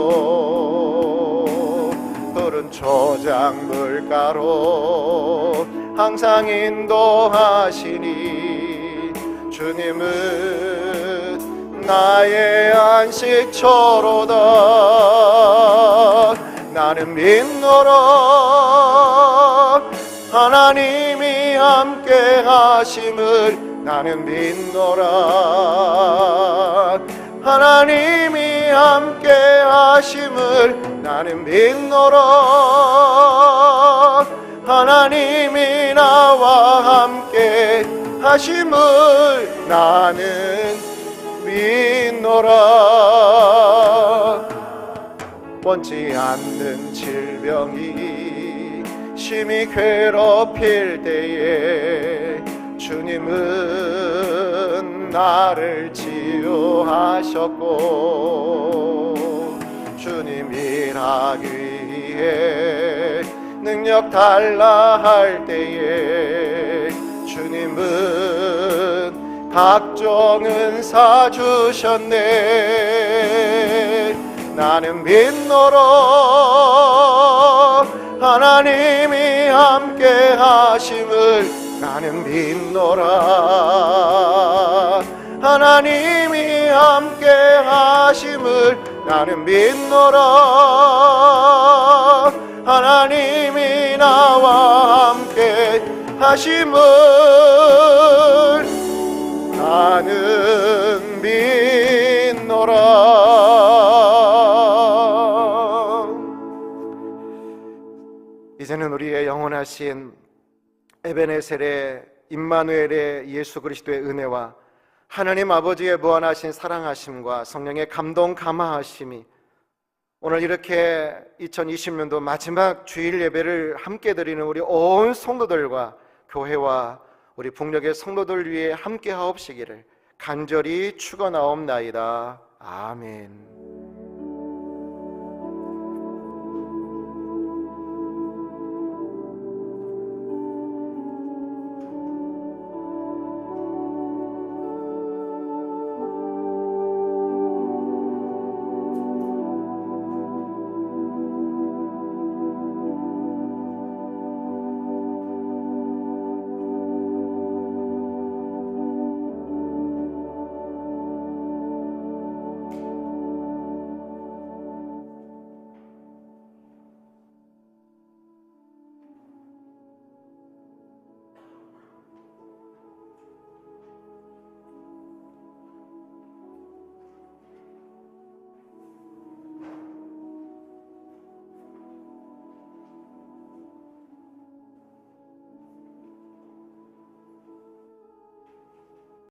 푸른 초장 물가로 항상 인도하시니 주님은 나의 안식처로다. 나는 믿노라 하나님이 함께 하심을, 나는 믿노라 하나님이 함께 하심을, 나는 믿노라 하나님이 나와 함께 하심을, 나는 믿노라. 원치 않는 질병이 심히 괴롭힐 때에 주님은 나를 치유하셨고, 주님 일하기 위해 능력 달라 할 때에 주님은 각종 은사 주셨네. 나는 믿노라 하나님이 함께 하심을, 나는 믿노라 하나님이 함께 하심을 나는 믿노라. 하나님이 나와 함께 하심을 나는 믿노라. 이제는 우리의 영원하신 에베네셀의 임마누엘의 예수 그리스도의 은혜와 하나님 아버지의 무한하신 사랑하심과 성령의 감동 감화하심이 오늘 이렇게 2020년도 마지막 주일 예배를 함께 드리는 우리 온 성도들과 교회와 우리 북녘의 성도들 위해 함께 하옵시기를 간절히 축원하옵나이다. 아멘.